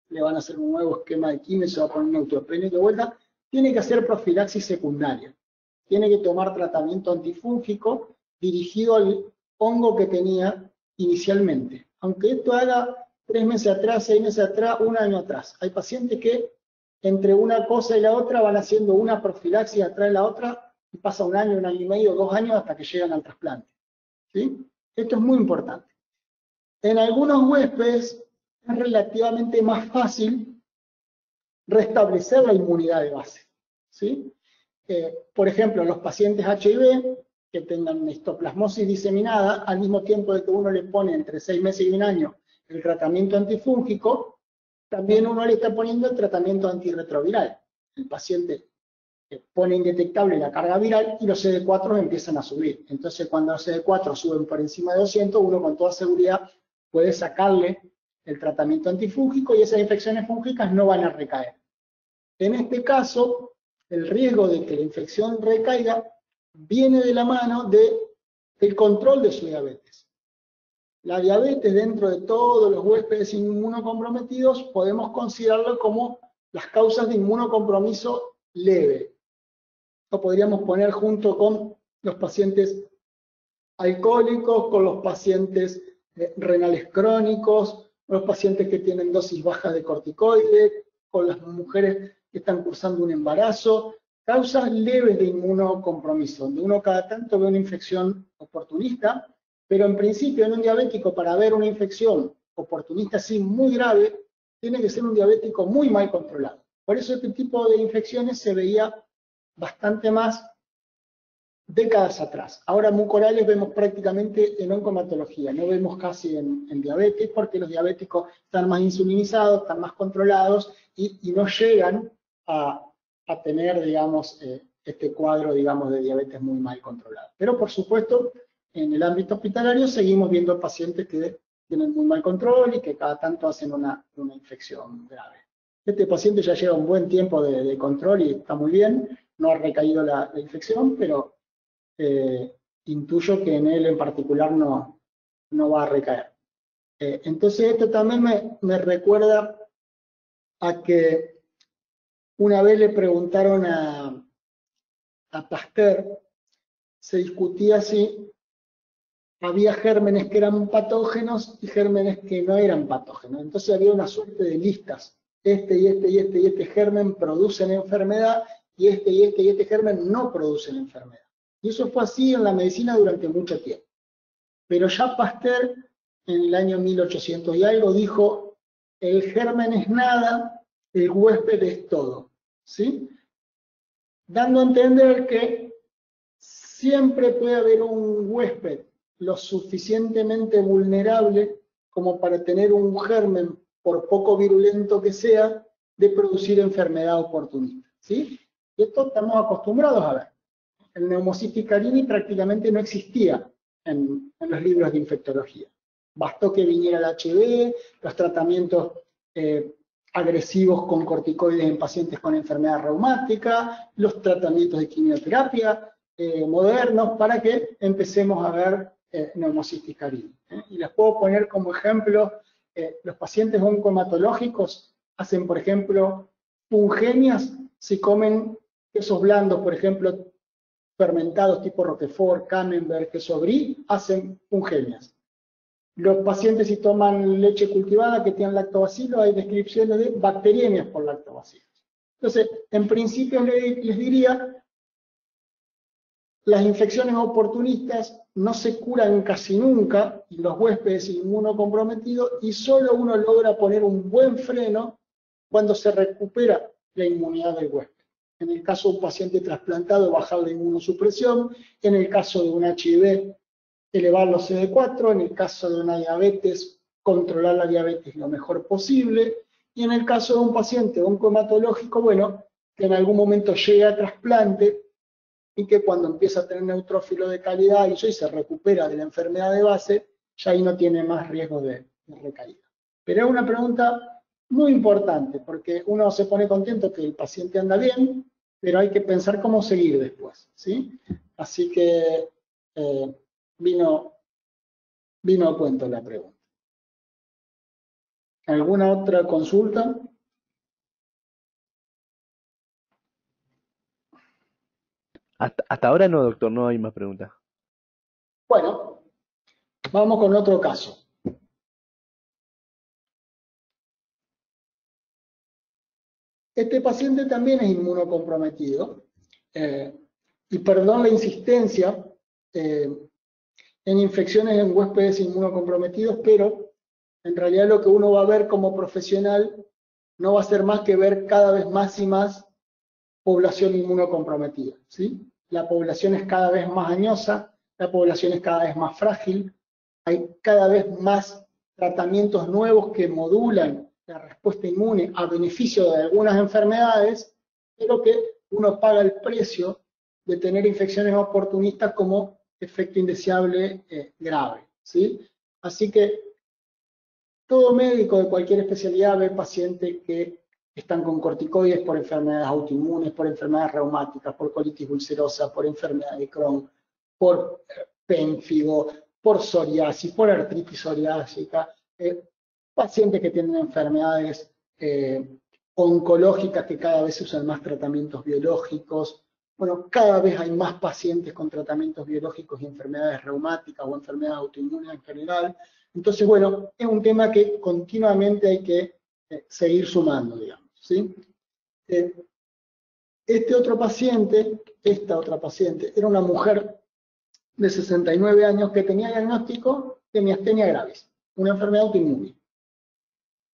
le van a hacer un nuevo esquema de quimio, se va a poner neutropenia de vuelta, tiene que hacer profilaxis secundaria. Tiene que tomar tratamiento antifúngico dirigido al hongo que tenía inicialmente. Aunque esto haga 3 meses atrás, 6 meses atrás, 1 año atrás. Hay pacientes que entre una cosa y la otra van haciendo una profilaxis atrás de la otra y pasa 1 año, 1 año y medio, 2 años hasta que llegan al trasplante. ¿Sí? Esto es muy importante. En algunos huéspedes es relativamente más fácil restablecer la inmunidad de base, ¿sí? Por ejemplo, los pacientes HIV que tengan una histoplasmosis diseminada, al mismo tiempo de que uno le pone entre 6 meses y un año el tratamiento antifúngico, también uno le está poniendo el tratamiento antirretroviral. El paciente pone indetectable la carga viral y los CD4 empiezan a subir. Entonces, cuando los CD4 suben por encima de 200, uno con toda seguridad puede sacarle el tratamiento antifúngico y esas infecciones fúngicas no van a recaer. En este caso, el riesgo de que la infección recaiga viene de la mano del control de su diabetes. La diabetes dentro de todos los huéspedes inmunocomprometidos podemos considerarlo como las causas de inmunocompromiso leve. Lo podríamos poner junto con los pacientes alcohólicos, con los pacientes renales crónicos, los pacientes que tienen dosis bajas de corticoides, con las mujeres que están cursando un embarazo, causas leves de inmunocompromiso, donde uno cada tanto ve una infección oportunista, pero en principio en un diabético para ver una infección oportunista así muy grave, tiene que ser un diabético muy mal controlado. Por eso este tipo de infecciones se veía bastante más décadas atrás. Ahora mucorales vemos prácticamente en oncomatología, no vemos casi en diabetes, porque los diabéticos están más insulinizados, están más controlados y no llegan a tener, digamos, este cuadro, digamos, de diabetes muy mal controlado. Pero por supuesto, en el ámbito hospitalario seguimos viendo pacientes que tienen muy mal control y que cada tanto hacen una infección grave. Este paciente ya lleva un buen tiempo de control y está muy bien, no ha recaído la infección, pero intuyo que en él en particular no va a recaer. Entonces esto también me recuerda a que una vez le preguntaron a Pasteur, se discutía si había gérmenes que eran patógenos y gérmenes que no eran patógenos. Entonces había una suerte de listas. Este y este y este y este germen producen enfermedad y este germen no producen enfermedad. Y eso fue así en la medicina durante mucho tiempo. Pero ya Pasteur, en el año 1800 y algo, dijo, el germen es nada, el huésped es todo. ¿Sí? Dando a entender que siempre puede haber un huésped lo suficientemente vulnerable como para tener un germen, por poco virulento que sea, de producir enfermedad oportunista. ¿Sí? Y esto estamos acostumbrados a ver. El Pneumocystis carini prácticamente no existía en los libros de infectología. Bastó que viniera el HIV, los tratamientos agresivos con corticoides en pacientes con enfermedad reumática, los tratamientos de quimioterapia modernos, para que empecemos a ver Pneumocystis carini. Y les puedo poner como ejemplo, los pacientes oncohematológicos hacen, por ejemplo, fungemias si comen quesos blandos, por ejemplo, fermentados tipo Roquefort, Camembert, queso brie, hacen fungemias. Los pacientes si toman leche cultivada que tienen lactobacillus, hay descripciones de bacteriemias por lactobacillus. Entonces, en principio les diría, las infecciones oportunistas no se curan casi nunca, y los huéspedes inmunocomprometidos, y solo uno logra poner un buen freno cuando se recupera la inmunidad del huésped. En el caso de un paciente trasplantado, bajar la inmunosupresión. En el caso de un HIV, elevar los CD4. En el caso de una diabetes, controlar la diabetes lo mejor posible. Y en el caso de un paciente oncohematológico, bueno, que en algún momento llega a trasplante y que cuando empieza a tener neutrófilo de calidad y se recupera de la enfermedad de base, ya ahí no tiene más riesgo de recaída. Pero es una pregunta muy importante, porque uno se pone contento que el paciente anda bien, pero hay que pensar cómo seguir después, ¿sí? Así que vino a cuento la pregunta. ¿Alguna otra consulta? Hasta ahora no, doctor, no hay más preguntas. Bueno, vamos con otro caso. Este paciente también es inmunocomprometido, y perdón la insistencia en infecciones en huéspedes inmunocomprometidos, pero en realidad lo que uno va a ver como profesional no va a ser más que ver cada vez más y más población inmunocomprometida, ¿sí? La población es cada vez más añosa, la población es cada vez más frágil, hay cada vez más tratamientos nuevos que modulan la respuesta inmune a beneficio de algunas enfermedades, pero que uno paga el precio de tener infecciones oportunistas como efecto indeseable grave, ¿sí? Así que todo médico de cualquier especialidad ve pacientes que están con corticoides por enfermedades autoinmunes, por enfermedades reumáticas, por colitis ulcerosa, por enfermedad de Crohn, por pénfigo, por psoriasis, por artritis psoriásica, pacientes que tienen enfermedades oncológicas que cada vez usan más tratamientos biológicos. Bueno, cada vez hay más pacientes con tratamientos biológicos y enfermedades reumáticas o enfermedades autoinmunes en general. Entonces, bueno, es un tema que continuamente hay que seguir sumando, digamos, ¿sí? Esta otra paciente, era una mujer de 69 años que tenía diagnóstico de miastenia gravis, una enfermedad autoinmune,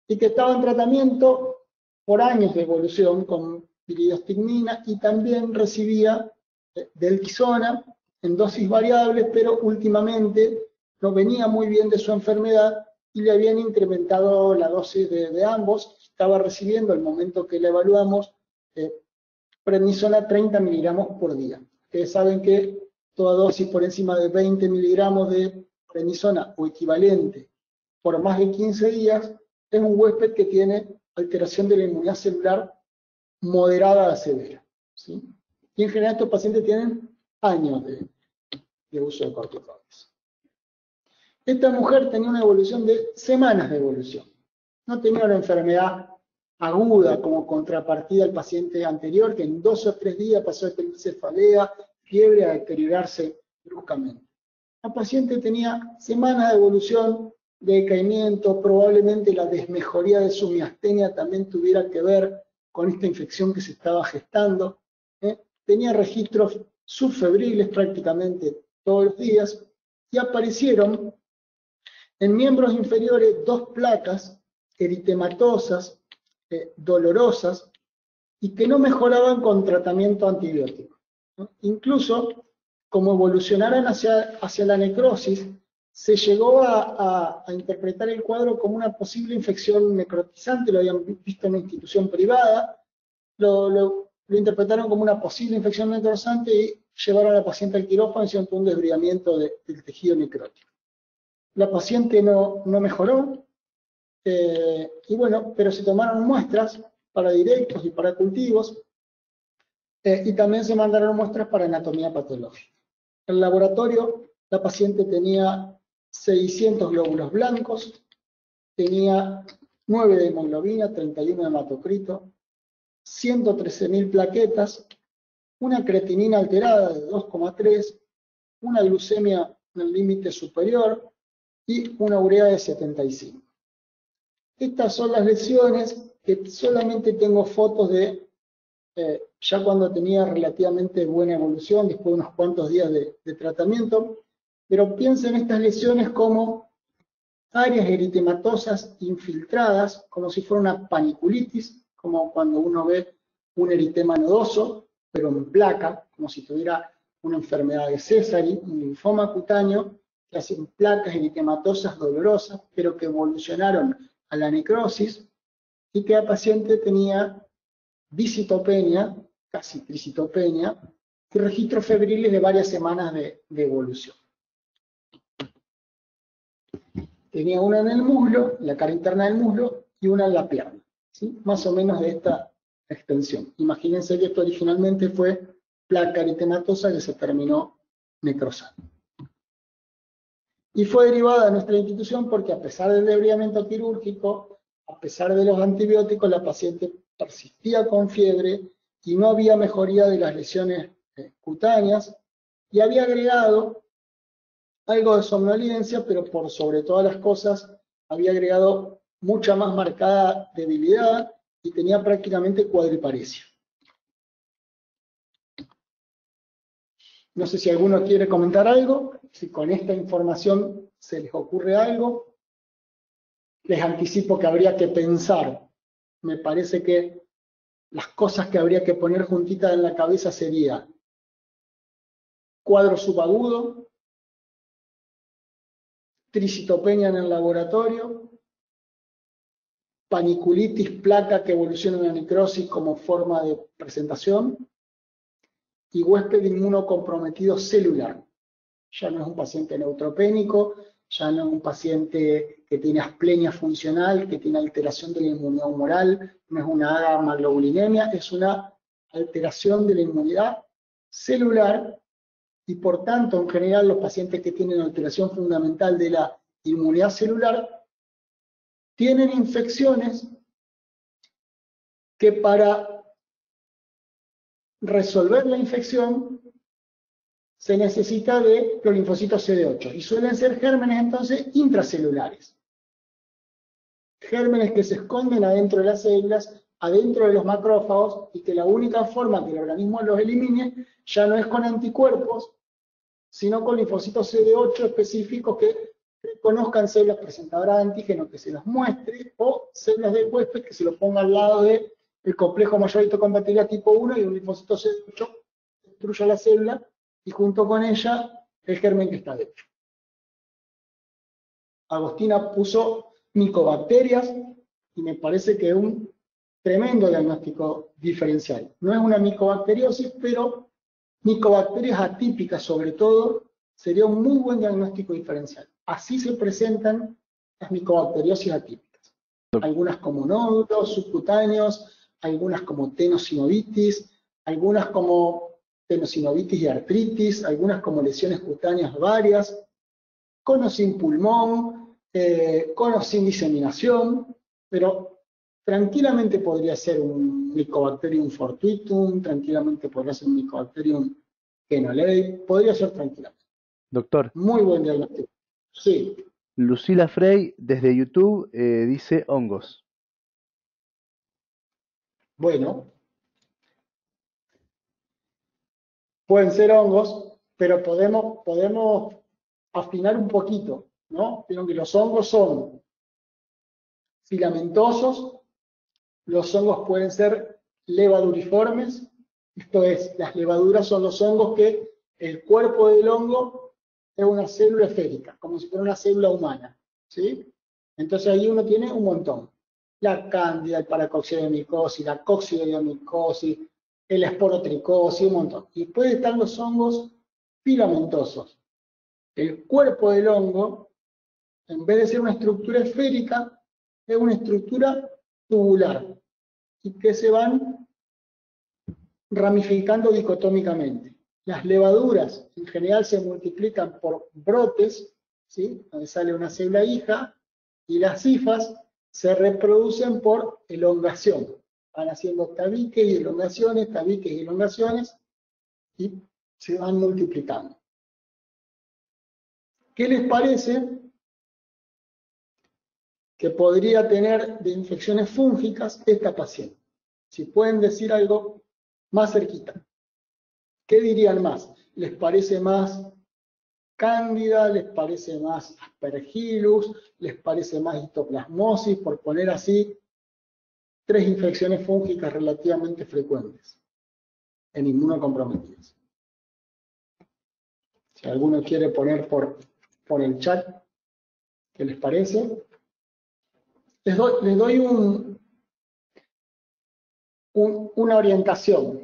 y que estaba en tratamiento por años de evolución con piridoximina y también recibía delquisona en dosis variables, pero últimamente no venía muy bien de su enfermedad y le habían incrementado la dosis de ambos. Estaba recibiendo, al momento que la evaluamos, prednisona 30 miligramos por día. Ustedes saben que toda dosis por encima de 20 miligramos de prednisona o equivalente por más de 15 días es un huésped que tiene alteración de la inmunidad celular moderada a severa, ¿sí? Y en general estos pacientes tienen años de uso de corticoides. Esta mujer tenía una evolución de semanas de evolución. No tenía una enfermedad aguda como contrapartida al paciente anterior, que en 2 o 3 días pasó de tener cefalea, fiebre, a deteriorarse bruscamente. La paciente tenía semanas de evolución, de decaimiento, probablemente la desmejoría de su miastenia también tuviera que ver con esta infección que se estaba gestando. Tenía registros subfebriles prácticamente todos los días y aparecieron en miembros inferiores 2 placas eritematosas, dolorosas, y que no mejoraban con tratamiento antibiótico, ¿no? Incluso, como evolucionaran hacia la necrosis, se llegó a interpretar el cuadro como una posible infección necrotizante, lo habían visto en una institución privada, lo interpretaron como una posible infección necrotizante y llevaron a la paciente al quirófano y hicieron un desbridamiento del tejido necrótico. La paciente no mejoró, y bueno, pero se tomaron muestras para directos y para cultivos, y también se mandaron muestras para anatomía patológica. En el laboratorio, la paciente tenía 600 glóbulos blancos, tenía 9 de hemoglobina, 31 de hematocrito, 113.000 plaquetas, una creatinina alterada de 2,3, una glucemia en el límite superior y una urea de 75. Estas son las lesiones que solamente tengo fotos de ya cuando tenía relativamente buena evolución, después de unos cuantos días de tratamiento, pero piensen estas lesiones como áreas eritematosas infiltradas, como si fuera una paniculitis, como cuando uno ve un eritema nodoso, pero en placa, como si tuviera una enfermedad de Sézary, un linfoma cutáneo, que hacen placas eritematosas dolorosas, pero que evolucionaron a la necrosis, y que el paciente tenía bicitopenia, casi tricitopenia, y registros febriles de varias semanas de evolución. Tenía una en el muslo, la cara interna del muslo, y una en la pierna, ¿sí? Más o menos de esta extensión. Imagínense que esto originalmente fue placa eritematosa que se terminó necrosando. Y fue derivada a nuestra institución porque a pesar del desbridamiento quirúrgico, a pesar de los antibióticos, la paciente persistía con fiebre y no había mejoría de las lesiones cutáneas, y había agregado algo de somnolencia, pero por sobre todas las cosas había agregado mucha más marcada debilidad y tenía prácticamente cuadriparesia. No sé si alguno quiere comentar algo, si con esta información se les ocurre algo. les anticipo que habría que pensar. Me parece que las cosas que habría que poner juntitas en la cabeza sería cuadro subagudo, tricitopenia en el laboratorio, paniculitis, placa que evoluciona en la necrosis como forma de presentación, y huésped inmunocomprometido celular. Ya no es un paciente neutropénico, ya no es un paciente que tiene asplenia funcional, que tiene alteración de la inmunidad humoral, no es una gamaglobulinemia, es una alteración de la inmunidad celular, y por tanto, en general, los pacientes que tienen alteración fundamental de la inmunidad celular tienen infecciones que para resolver la infección se necesita de los linfocitos CD8 y suelen ser gérmenes entonces intracelulares. Gérmenes que se esconden adentro de las células, adentro de los macrófagos, y que la única forma que el organismo los elimine ya no es con anticuerpos, sino con linfocitos CD8 específicos que conozcan células presentadoras de antígenos que se los muestre, o células del huésped que se lo ponga al lado del complejo mayoritocompatibilidad tipo 1 y un linfocito CD8 destruya la célula y junto con ella el germen que está dentro. Agostina puso micobacterias y me parece que es un tremendo diagnóstico diferencial. No es una micobacteriosis, pero micobacterias atípicas sobre todo sería un muy buen diagnóstico diferencial. Así se presentan las micobacteriosis atípicas. Algunas como nódulos subcutáneos, algunas como tenosinovitis, algunas como tenosinovitis y artritis, algunas como lesiones cutáneas varias, con o sin pulmón, con o sin diseminación, pero tranquilamente podría ser un Mycobacterium fortuitum, tranquilamente podría ser un Mycobacterium genolei, podría ser tranquilamente. Doctor, Muy buen diagnóstico. Sí, Lucila Frey desde YouTube dice hongos. bueno, pueden ser hongos, pero podemos afinar un poquito, ¿no? Vieron que los hongos son filamentosos, los hongos pueden ser levaduriformes, esto es, las levaduras son los hongos que el cuerpo del hongo es una célula esférica, como si fuera una célula humana, ¿sí? Entonces ahí uno tiene un montón. La cándida, el paracoxidomicosis, la coccidiomicosis, el esporotricosis, un montón. Y después están los hongos filamentosos. El cuerpo del hongo, en vez de ser una estructura esférica, es una estructura tubular y que se van ramificando dicotómicamente. Las levaduras en general se multiplican por brotes, ¿sí? Donde sale una célula hija, y las hifas se reproducen por elongación. Van haciendo tabiques y elongaciones, tabiques y elongaciones, y se van multiplicando. ¿Qué les parece que podría tener de infecciones fúngicas esta paciente? Si pueden decir algo más cerquita. ¿Qué dirían más? ¿Les parece más cándida? ¿Les parece más aspergillus? ¿Les parece más histoplasmosis? Por poner así, 3 infecciones fúngicas relativamente frecuentes en inmunocomprometidos. Si alguno quiere poner por el chat, ¿qué les parece? Les doy una orientación.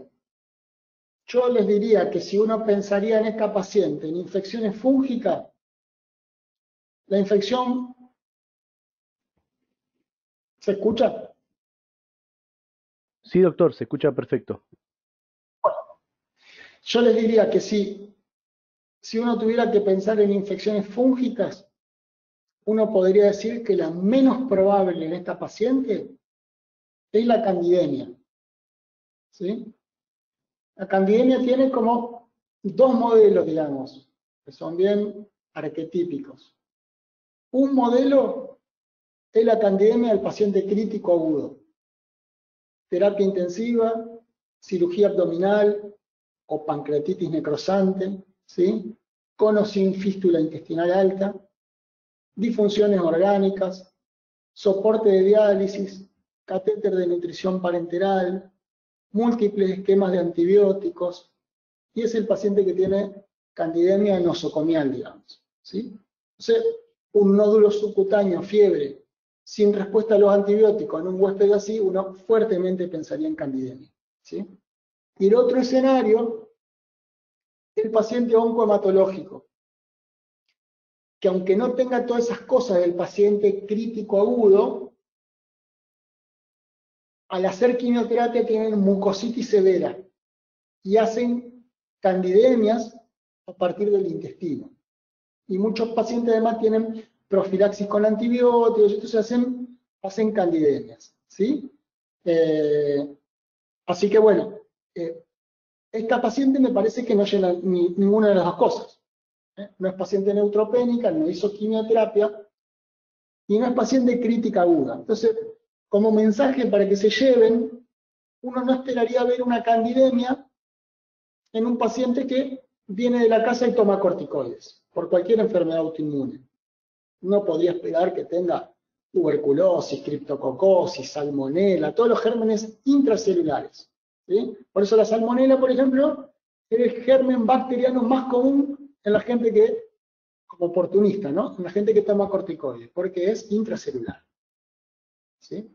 Yo les diría que si uno pensaría en esta paciente en infecciones fúngicas, la infección... ¿Se escucha? Sí, doctor, se escucha perfecto. Yo les diría que si uno tuviera que pensar en infecciones fúngicas, uno podría decir que la menos probable en esta paciente es la candidemia. ¿Sí? La candidemia tiene como 2 modelos, digamos, que son bien arquetípicos. Un modelo es la candidemia del paciente crítico agudo. Terapia intensiva, cirugía abdominal o pancreatitis necrosante, ¿sí? Con o sin fístula intestinal alta, disfunciones orgánicas, soporte de diálisis, catéter de nutrición parenteral, múltiples esquemas de antibióticos, y es el paciente que tiene candidemia nosocomial, digamos, ¿sí? Entonces, un nódulo subcutáneo, fiebre, sin respuesta a los antibióticos en un huésped así, uno fuertemente pensaría en candidemia, ¿sí? Y el otro escenario, el paciente oncohematológico, que aunque no tenga todas esas cosas del paciente crítico agudo, al hacer quimioterapia tienen mucositis severa y hacen candidemias a partir del intestino. Y muchos pacientes además tienen profilaxis con antibióticos, entonces hacen candidemias, ¿sí? Así que bueno, esta paciente me parece que no llena ninguna de las dos cosas. No es paciente neutropénica, no hizo quimioterapia, y no es paciente crítica aguda. Entonces, como mensaje para que se lleven, uno no esperaría ver una candidemia en un paciente que viene de la casa y toma corticoides, por cualquier enfermedad autoinmune. No podría esperar que tenga tuberculosis, criptococosis, salmonela, todos los gérmenes intracelulares, ¿sí? Por eso la salmonela, por ejemplo, es el germen bacteriano más común en la gente que, como oportunista, ¿no? En la gente que toma corticoides, porque es intracelular, ¿sí?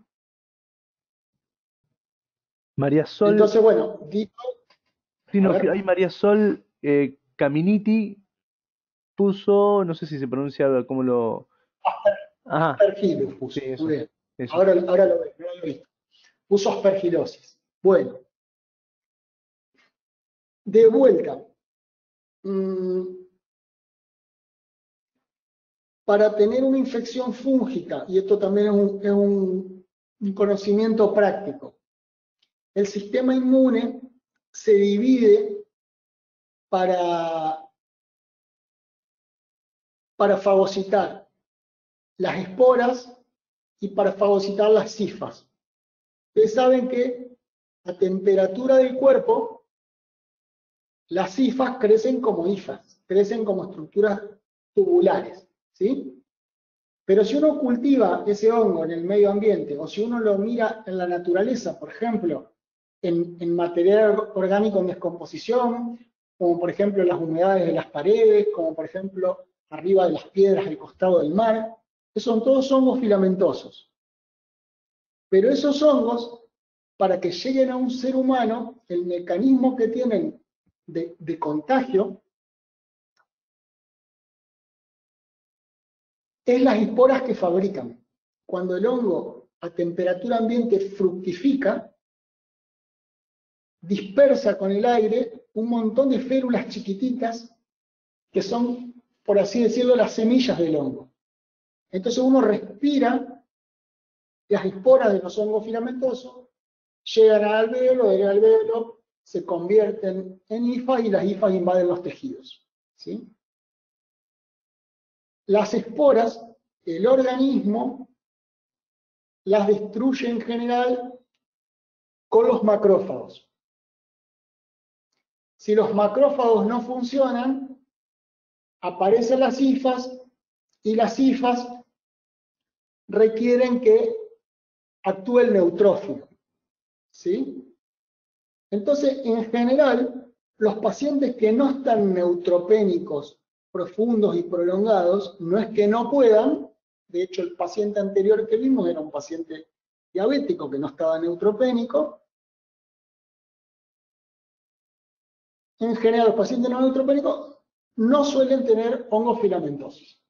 María Sol, Entonces, bueno, digo, sí, a no, ver, hay María Sol Caminiti puso, no sé si se pronuncia como lo... Ajá, aspergillus sí, puso, muy eso, bien. eso. Ahora lo veo, no lo he visto. Puso aspergilosis. Bueno, de vuelta. Para tener una infección fúngica, y esto también es un conocimiento práctico, el sistema inmune se divide para fagocitar las esporas y para fagocitar las cifas. Ustedes saben que a temperatura del cuerpo, las cifas crecen como hifas, crecen como estructuras tubulares, ¿sí? Pero si uno cultiva ese hongo en el medio ambiente, o si uno lo mira en la naturaleza, por ejemplo, en material orgánico en descomposición, como por ejemplo las humedades de las paredes, como por ejemplo arriba de las piedras del costado del mar, esos son todos hongos filamentosos. Pero esos hongos, para que lleguen a un ser humano, el mecanismo que tienen de contagio es las esporas que fabrican. Cuando el hongo a temperatura ambiente fructifica, dispersa con el aire un montón de férulas chiquititas que son, por así decirlo, las semillas del hongo. Entonces uno respira las esporas de los hongos filamentosos, llegan al alvéolo, del alvéolo se convierten en hifas y las hifas invaden los tejidos, ¿sí? Las esporas, el organismo las destruye en general con los macrófagos. Si los macrófagos no funcionan, aparecen las hifas y las hifas requieren que actúe el neutrófilo, ¿sí? Entonces, en general, los pacientes que no están neutropénicos profundos y prolongados, no es que no puedan, de hecho el paciente anterior que vimos era un paciente diabético que no estaba neutropénico. En general, los pacientes no neutropénicos no suelen tener hongos filamentosos.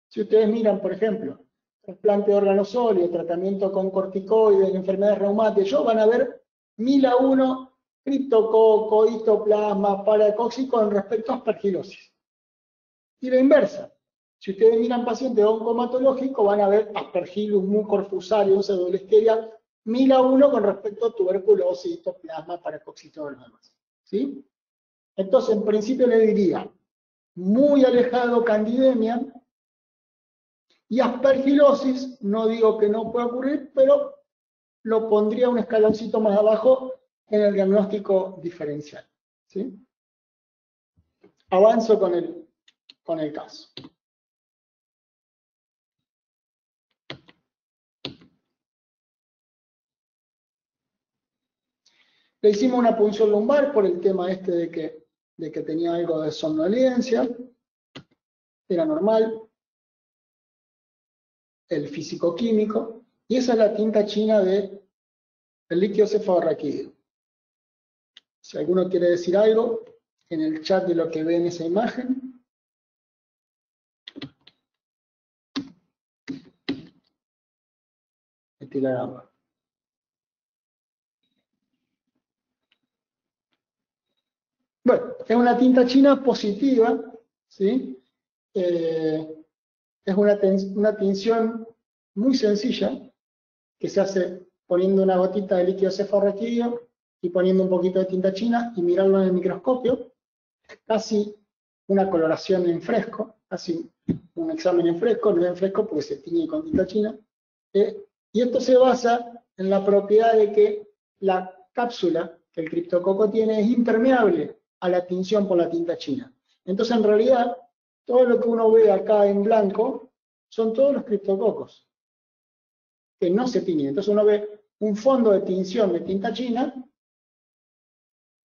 Si ustedes miran, por ejemplo, trasplante de órganos sólidos, tratamiento con corticoides, enfermedades reumáticas, van a ver 1000 a 1 criptococo, histoplasma, paracoxi con respecto a aspergilosis. Y la inversa. Si ustedes miran pacientes oncomatológicos, van a ver aspergillus, mucor fusarium, pseudoliskeria, 1000 a 1 con respecto a tuberculosis, histoplasma, paracoxi y todo lo demás. ¿Sí? Entonces, en principio le diría, muy alejado candidemia, y aspergilosis, no digo que no pueda ocurrir, pero lo pondría un escaloncito más abajo en el diagnóstico diferencial, ¿sí? Avanzo con el caso. Le hicimos una punción lumbar por el tema este de que tenía algo de somnolencia. Era normal. El físico-químico. Y esa es la tinta china del líquido cefalorraquídeo. Si alguno quiere decir algo en el chat de lo que ve en esa imagen. Etilaramba. Bueno, es una tinta china positiva, ¿sí? Es una tinción muy sencilla que se hace poniendo una gotita de líquido cefalorraquídeo y poniendo un poquito de tinta china y mirarlo en el microscopio. Casi una coloración en fresco, casi un examen en fresco, no en fresco porque se tiñe con tinta china. Y esto se basa en la propiedad de que la cápsula que el criptococo tiene es impermeable a la tinción por la tinta china. Entonces, en realidad, todo lo que uno ve acá en blanco son todos los criptococos que no se tiñen. Entonces uno ve un fondo de tinción de tinta china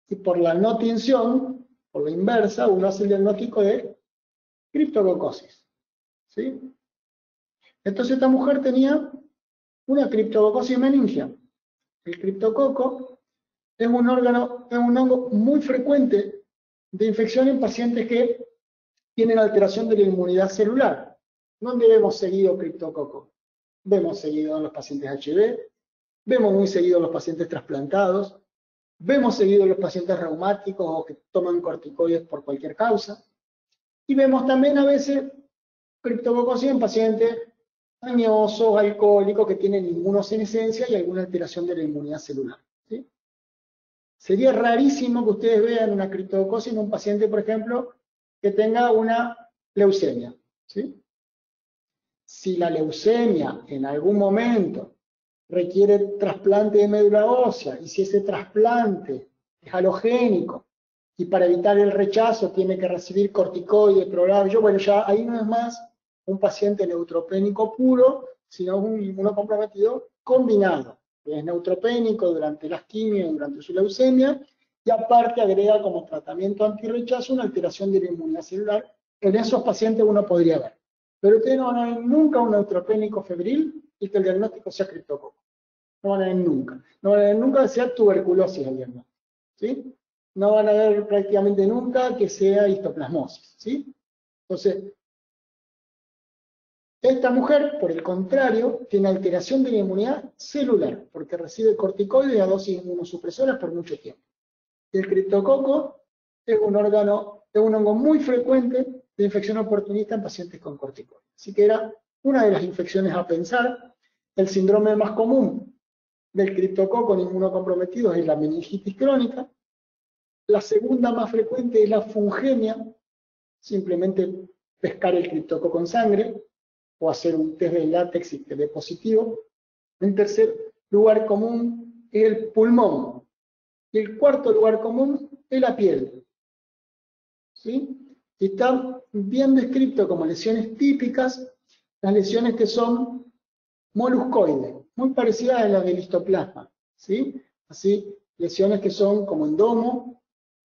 y por la no tinción, por la inversa, uno hace el diagnóstico de criptococosis. ¿Sí? Entonces esta mujer tenía una criptococosis meningia. El criptococo es un hongo muy frecuente de infección en pacientes que tienen alteración de la inmunidad celular. ¿Dónde vemos seguido criptococo? Vemos seguido en los pacientes HIV, vemos muy seguido en los pacientes trasplantados, vemos seguido en los pacientes reumáticos o que toman corticoides por cualquier causa, y vemos también a veces criptococosis en pacientes añosos, alcohólicos, que tienen inmunosenescencia y alguna alteración de la inmunidad celular. ¿Sí? Sería rarísimo que ustedes vean una criptococosis en un paciente, por ejemplo, que tenga una leucemia. ¿Sí? Si la leucemia en algún momento requiere trasplante de médula ósea, y si ese trasplante es halogénico, y para evitar el rechazo tiene que recibir corticoides, programa, bueno, ya ahí no es más un paciente neutropénico puro, sino un inmunocomprometido combinado, que es neutropénico durante las quimios, durante su leucemia, y aparte agrega como tratamiento antirrechazo una alteración de la inmunidad celular. En esos pacientes uno podría ver. Pero ustedes no van a ver nunca un neutropénico febril y que el diagnóstico sea criptococo. No van a ver nunca. No van a ver nunca que sea tuberculosis el diagnóstico. ¿Sí? No van a ver prácticamente nunca que sea histoplasmosis. ¿Sí? Entonces, esta mujer, por el contrario, tiene alteración de la inmunidad celular, porque recibe corticoides a dosis inmunosupresoras por mucho tiempo. El criptococo es un hongo muy frecuente de infección oportunista en pacientes con corticoides. Así que era una de las infecciones a pensar. El síndrome más común del criptococo en inmunocomprometidos es la meningitis crónica. La segunda más frecuente es la fungemia, simplemente pescar el criptococo en sangre o hacer un test de látex y que dé positivo. En tercer lugar común es el pulmón. Y el cuarto lugar común es la piel. ¿Sí? Y está bien descrito como lesiones típicas, las lesiones que son moluscoides, muy parecidas a las del histoplasma. ¿Sí? Así, lesiones que son como endomo,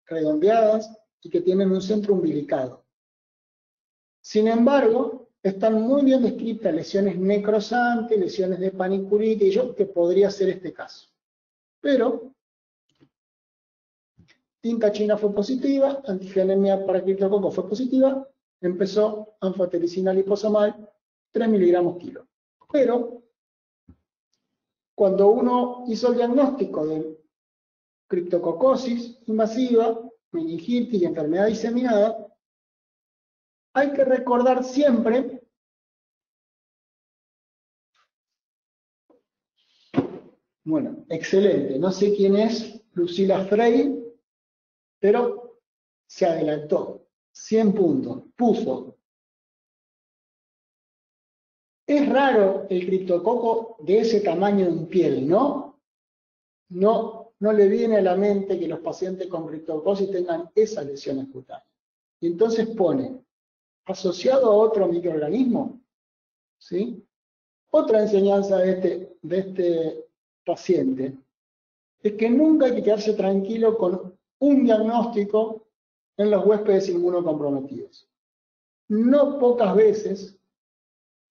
redondeadas y que tienen un centro umbilicado. Sin embargo, están muy bien descritas lesiones necrosantes, lesiones de panicuritis, que podría ser este caso. Pero tinta china fue positiva, antigenemia para criptococo fue positiva, empezó anfotericina liposomal, 3 miligramos kilo. Pero, cuando uno hizo el diagnóstico de criptococosis invasiva, meningitis y enfermedad diseminada, hay que recordar siempre bueno, excelente, no sé quién es Lucila Frey, pero se adelantó, 100 puntos, puso. Es raro el criptococo de ese tamaño en piel, ¿no? No le viene a la mente que los pacientes con criptococosis tengan esas lesiones cutáneas. Y entonces pone, asociado a otro microorganismo, ¿sí? Otra enseñanza de este paciente es que nunca hay que quedarse tranquilo con un diagnóstico en los huéspedes inmunocomprometidos. No pocas veces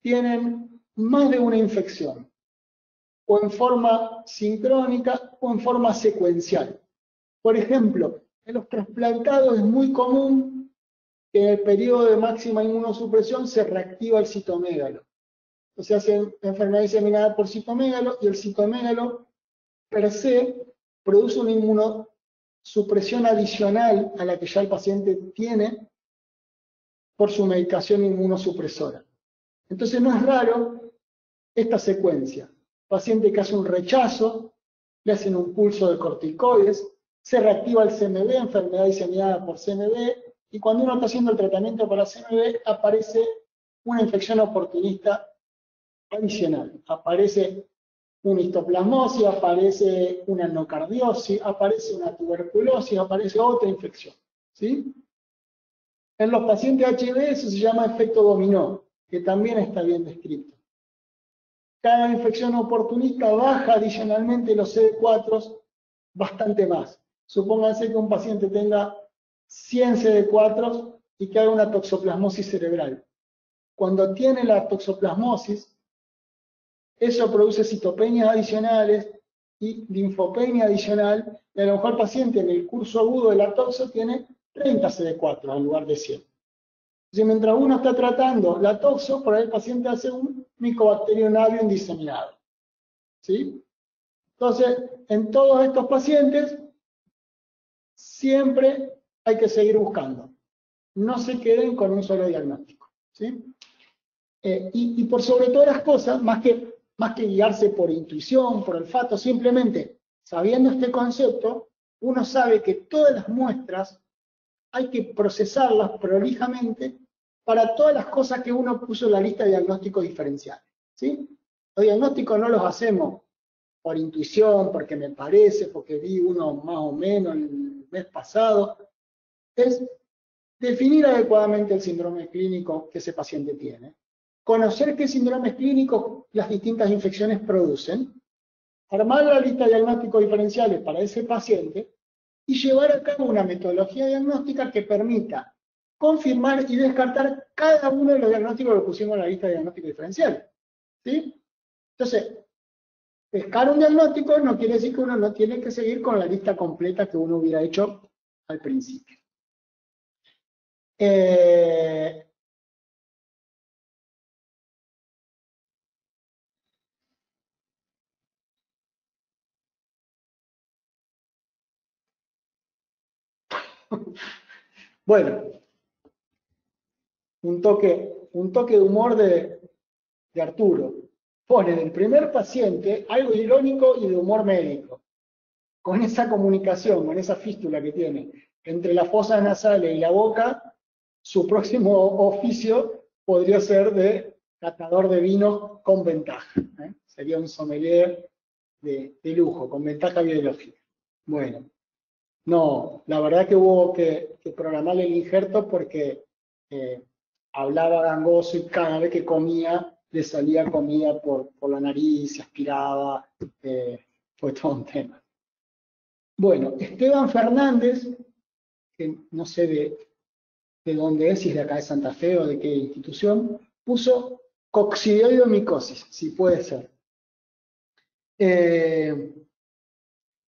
tienen más de una infección, o en forma sincrónica o en forma secuencial. Por ejemplo, en los trasplantados es muy común que en el periodo de máxima inmunosupresión se reactiva el citomégalo. O sea, se hace enfermedad diseminada por citomégalo y el citomégalo per se produce una inmunosupresión adicional a la que ya el paciente tiene por su medicación inmunosupresora. Entonces no es raro esta secuencia. Paciente que hace un rechazo, le hacen un pulso de corticoides, se reactiva el CMV, enfermedad diseminada por CMV, y cuando uno está haciendo el tratamiento para CMV aparece una infección oportunista adicional. Aparece una histoplasmosis, aparece una endocardiosis, aparece una tuberculosis, aparece otra infección. ¿Sí? En los pacientes HIV eso se llama efecto dominó, que también está bien descrito. Cada infección oportunista baja adicionalmente los CD4 bastante más. Supónganse que un paciente tenga 100 CD4 y que haga una toxoplasmosis cerebral. Cuando tiene la toxoplasmosis, eso produce citopenias adicionales y linfopenia adicional, y a lo mejor el paciente en el curso agudo de la toxo tiene 30 CD4 en lugar de 100. Entonces, mientras uno está tratando la toxo, por ahí el paciente hace un Mycobacterium avium diseminado. ¿Sí? Entonces, en todos estos pacientes, siempre hay que seguir buscando. No se queden con un solo diagnóstico. ¿Sí? Y por sobre todas las cosas, más que guiarse por intuición, por olfato, simplemente sabiendo este concepto, uno sabe que todas las muestras hay que procesarlas prolijamente para todas las cosas que uno puso en la lista de diagnósticos diferenciales. ¿Sí? Los diagnósticos no los hacemos por intuición, porque me parece, porque vi uno más o menos el mes pasado. Es definir adecuadamente el síndrome clínico que ese paciente tiene, conocer qué síndromes clínicos las distintas infecciones producen, armar la lista de diagnósticos diferenciales para ese paciente y llevar a cabo una metodología diagnóstica que permita confirmar y descartar cada uno de los diagnósticos que pusimos en la lista de diagnósticos diferenciales. ¿Sí? Entonces, pescar un diagnóstico no quiere decir que uno no tiene que seguir con la lista completa que uno hubiera hecho al principio. Bueno, un toque de humor de Arturo. Pone del primer paciente algo irónico y de humor médico. Con esa comunicación, con esa fístula que tiene entre las fosas nasales y la boca, su próximo oficio podría ser de catador de vino con ventaja. Sería un sommelier de lujo, con ventaja biológica. Bueno, no, la verdad que hubo que programar el injerto porque hablaba gangoso y cada vez que comía le salía comida por la nariz, se aspiraba, fue todo un tema. Bueno, Esteban Fernández, que no sé de dónde es, si es de acá de Santa Fe o de qué institución, puso coccidioidomicosis, si puede ser.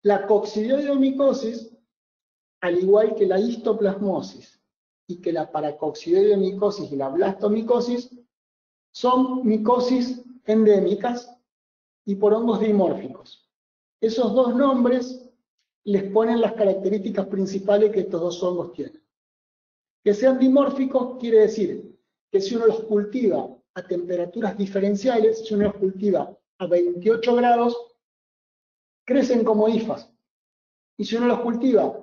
La coccidioidomicosis, al igual que la histoplasmosis y que la paracoccidioidomicosis y la blastomicosis, son micosis endémicas y por hongos dimórficos. Esos dos nombres les ponen las características principales que estos dos hongos tienen. Que sean dimórficos quiere decir que si uno los cultiva a temperaturas diferenciales, si uno los cultiva a 28 grados, crecen como hifas. Y si uno los cultiva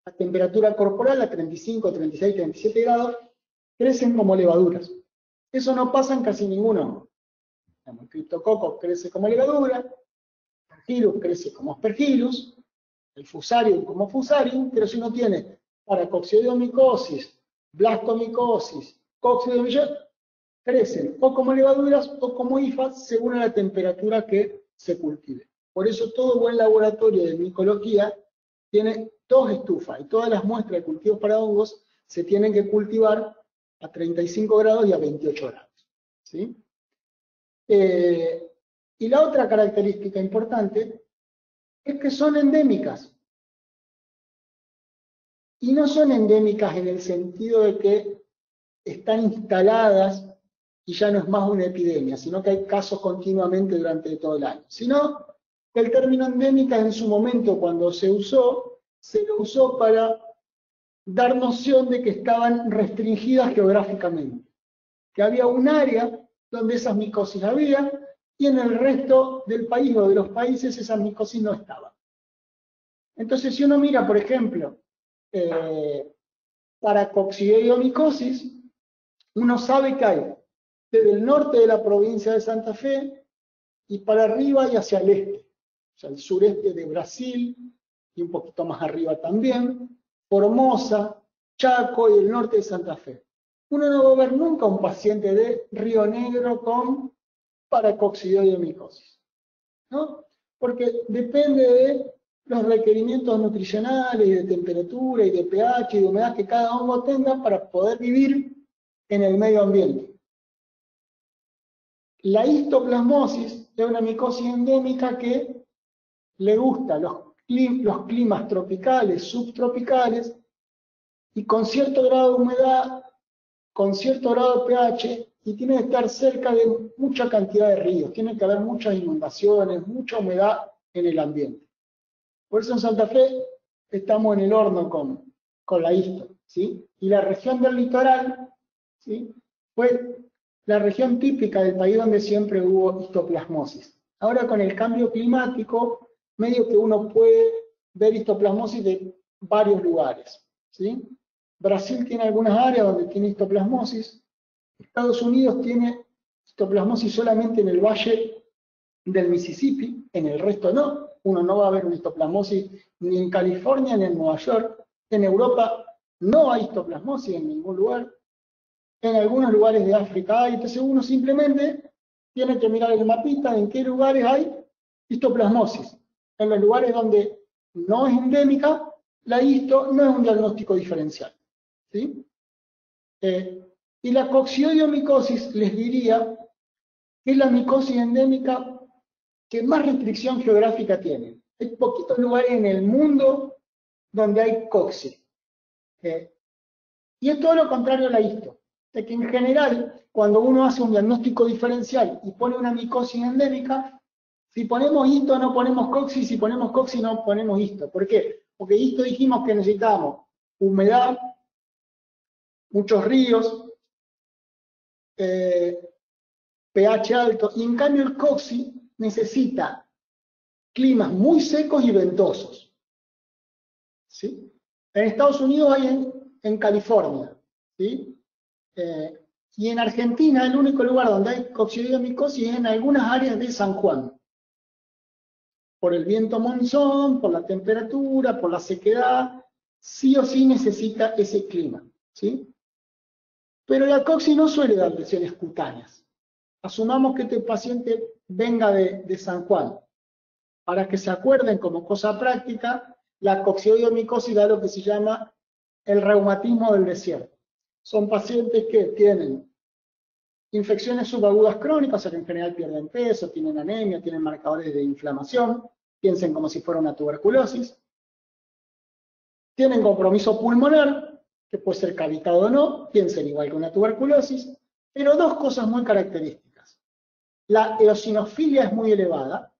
a temperatura corporal, a 35, 36, 37 grados, crecen como levaduras. Eso no pasa en casi ninguno. El criptococo crece como levadura, el Aspergillus crece como Aspergillus, el Fusarium como Fusarium, pero si uno tiene paracoccidiomicosis, blastomicosis, coccidiomicosis, crecen o como levaduras o como hifas según la temperatura que se cultive. Por eso todo buen laboratorio de micología tiene 2 estufas y todas las muestras de cultivos para hongos se tienen que cultivar a 35 grados y a 28 grados. ¿Sí? Y la otra característica importante es que son endémicas. Y no son endémicas en el sentido de que están instaladas y ya no es más una epidemia, sino que hay casos continuamente durante todo el año. Sino que el término endémica en su momento, cuando se usó, se lo usó para dar noción de que estaban restringidas geográficamente. Que había un área donde esas micosis había y en el resto del país o de los países esas micosis no estaban. Entonces, si uno mira, por ejemplo, para coccidiomicosis, uno sabe que hay desde el norte de la provincia de Santa Fe y para arriba y hacia el este, o sea, el sureste de Brasil y un poquito más arriba también, Formosa, Chaco y el norte de Santa Fe. Uno no va a ver nunca un paciente de Río Negro con paracoccidiomicosis, ¿no? Porque depende de los requerimientos nutricionales y de temperatura y de pH y de humedad que cada hongo tenga para poder vivir en el medio ambiente. La histoplasmosis es una micosis endémica que le gusta los climas tropicales, subtropicales y con cierto grado de humedad, con cierto grado de pH y tiene que estar cerca de mucha cantidad de ríos, tiene que haber muchas inundaciones, mucha humedad en el ambiente. Por eso en Santa Fe estamos en el horno con la histo, ¿sí? Y la región del litoral, ¿sí?, fue la región típica del país donde siempre hubo histoplasmosis. Ahora con el cambio climático, medio que uno puede ver histoplasmosis de varios lugares, ¿sí? Brasil tiene algunas áreas donde tiene histoplasmosis. Estados Unidos tiene histoplasmosis solamente en el valle del Mississippi, en el resto no. Uno no va a ver una histoplasmosis ni en California ni en Nueva York. En Europa no hay histoplasmosis en ningún lugar. En algunos lugares de África hay. Entonces uno simplemente tiene que mirar el mapita de en qué lugares hay histoplasmosis. En los lugares donde no es endémica, la histo no es un diagnóstico diferencial, ¿sí? Y la coccidiomicosis, les diría, que es la micosis endémica que más restricción geográfica tiene. Hay poquitos lugares en el mundo donde hay cocci. Y es todo lo contrario a la histo. De que en general, cuando uno hace un diagnóstico diferencial y pone una micosis endémica, si ponemos histo no ponemos cocci, si ponemos cocci no ponemos histo. ¿Por qué? Porque histo dijimos que necesitamos humedad, muchos ríos, pH alto, y en cambio el cocci necesita climas muy secos y ventosos, ¿sí? En Estados Unidos hay en California, ¿sí? Y en Argentina el único lugar donde hay coccidiomicosis es en algunas áreas de San Juan. Por el viento monzón, por la temperatura, por la sequedad, sí o sí necesita ese clima, ¿sí? Pero la cocci no suele dar lesiones cutáneas. Asumamos que este paciente venga de San Juan. Para que se acuerden como cosa práctica, la coccidiomicosis da lo que se llama el reumatismo del desierto. Son pacientes que tienen infecciones subagudas crónicas, o sea que en general pierden peso, tienen anemia, tienen marcadores de inflamación, piensen como si fuera una tuberculosis. Tienen compromiso pulmonar, que puede ser cavitado o no, piensen igual que una tuberculosis, pero dos cosas muy características. La eosinofilia es muy elevada,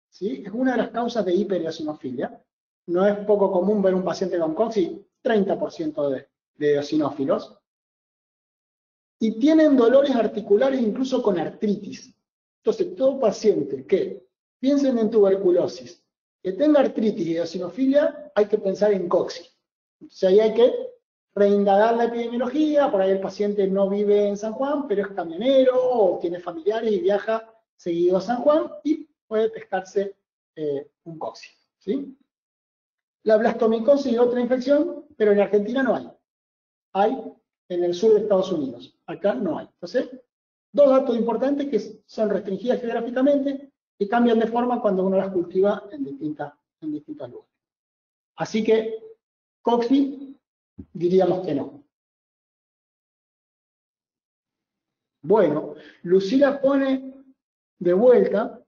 ¿sí? Es una de las causas de hipereosinofilia. No es poco común ver un paciente con cocci, 30% de eosinófilos. Y tienen dolores articulares incluso con artritis. Entonces, todo paciente que piensen en tuberculosis, que tenga artritis y eosinofilia, hay que pensar en cocci. Entonces ahí hay que reindagar la epidemiología, por ahí el paciente no vive en San Juan, pero es camionero o tiene familiares y viaja seguido a San Juan y puede pescarse un cocci, ¿sí? La blastomicosis es otra infección, pero en Argentina no hay. Hay en el sur de Estados Unidos. Acá no hay. Entonces, dos datos importantes que son restringidas geográficamente que cambian de forma cuando uno las cultiva en distintas lugares. Así que Coxby diríamos que no. Bueno, Lucila pone de vuelta,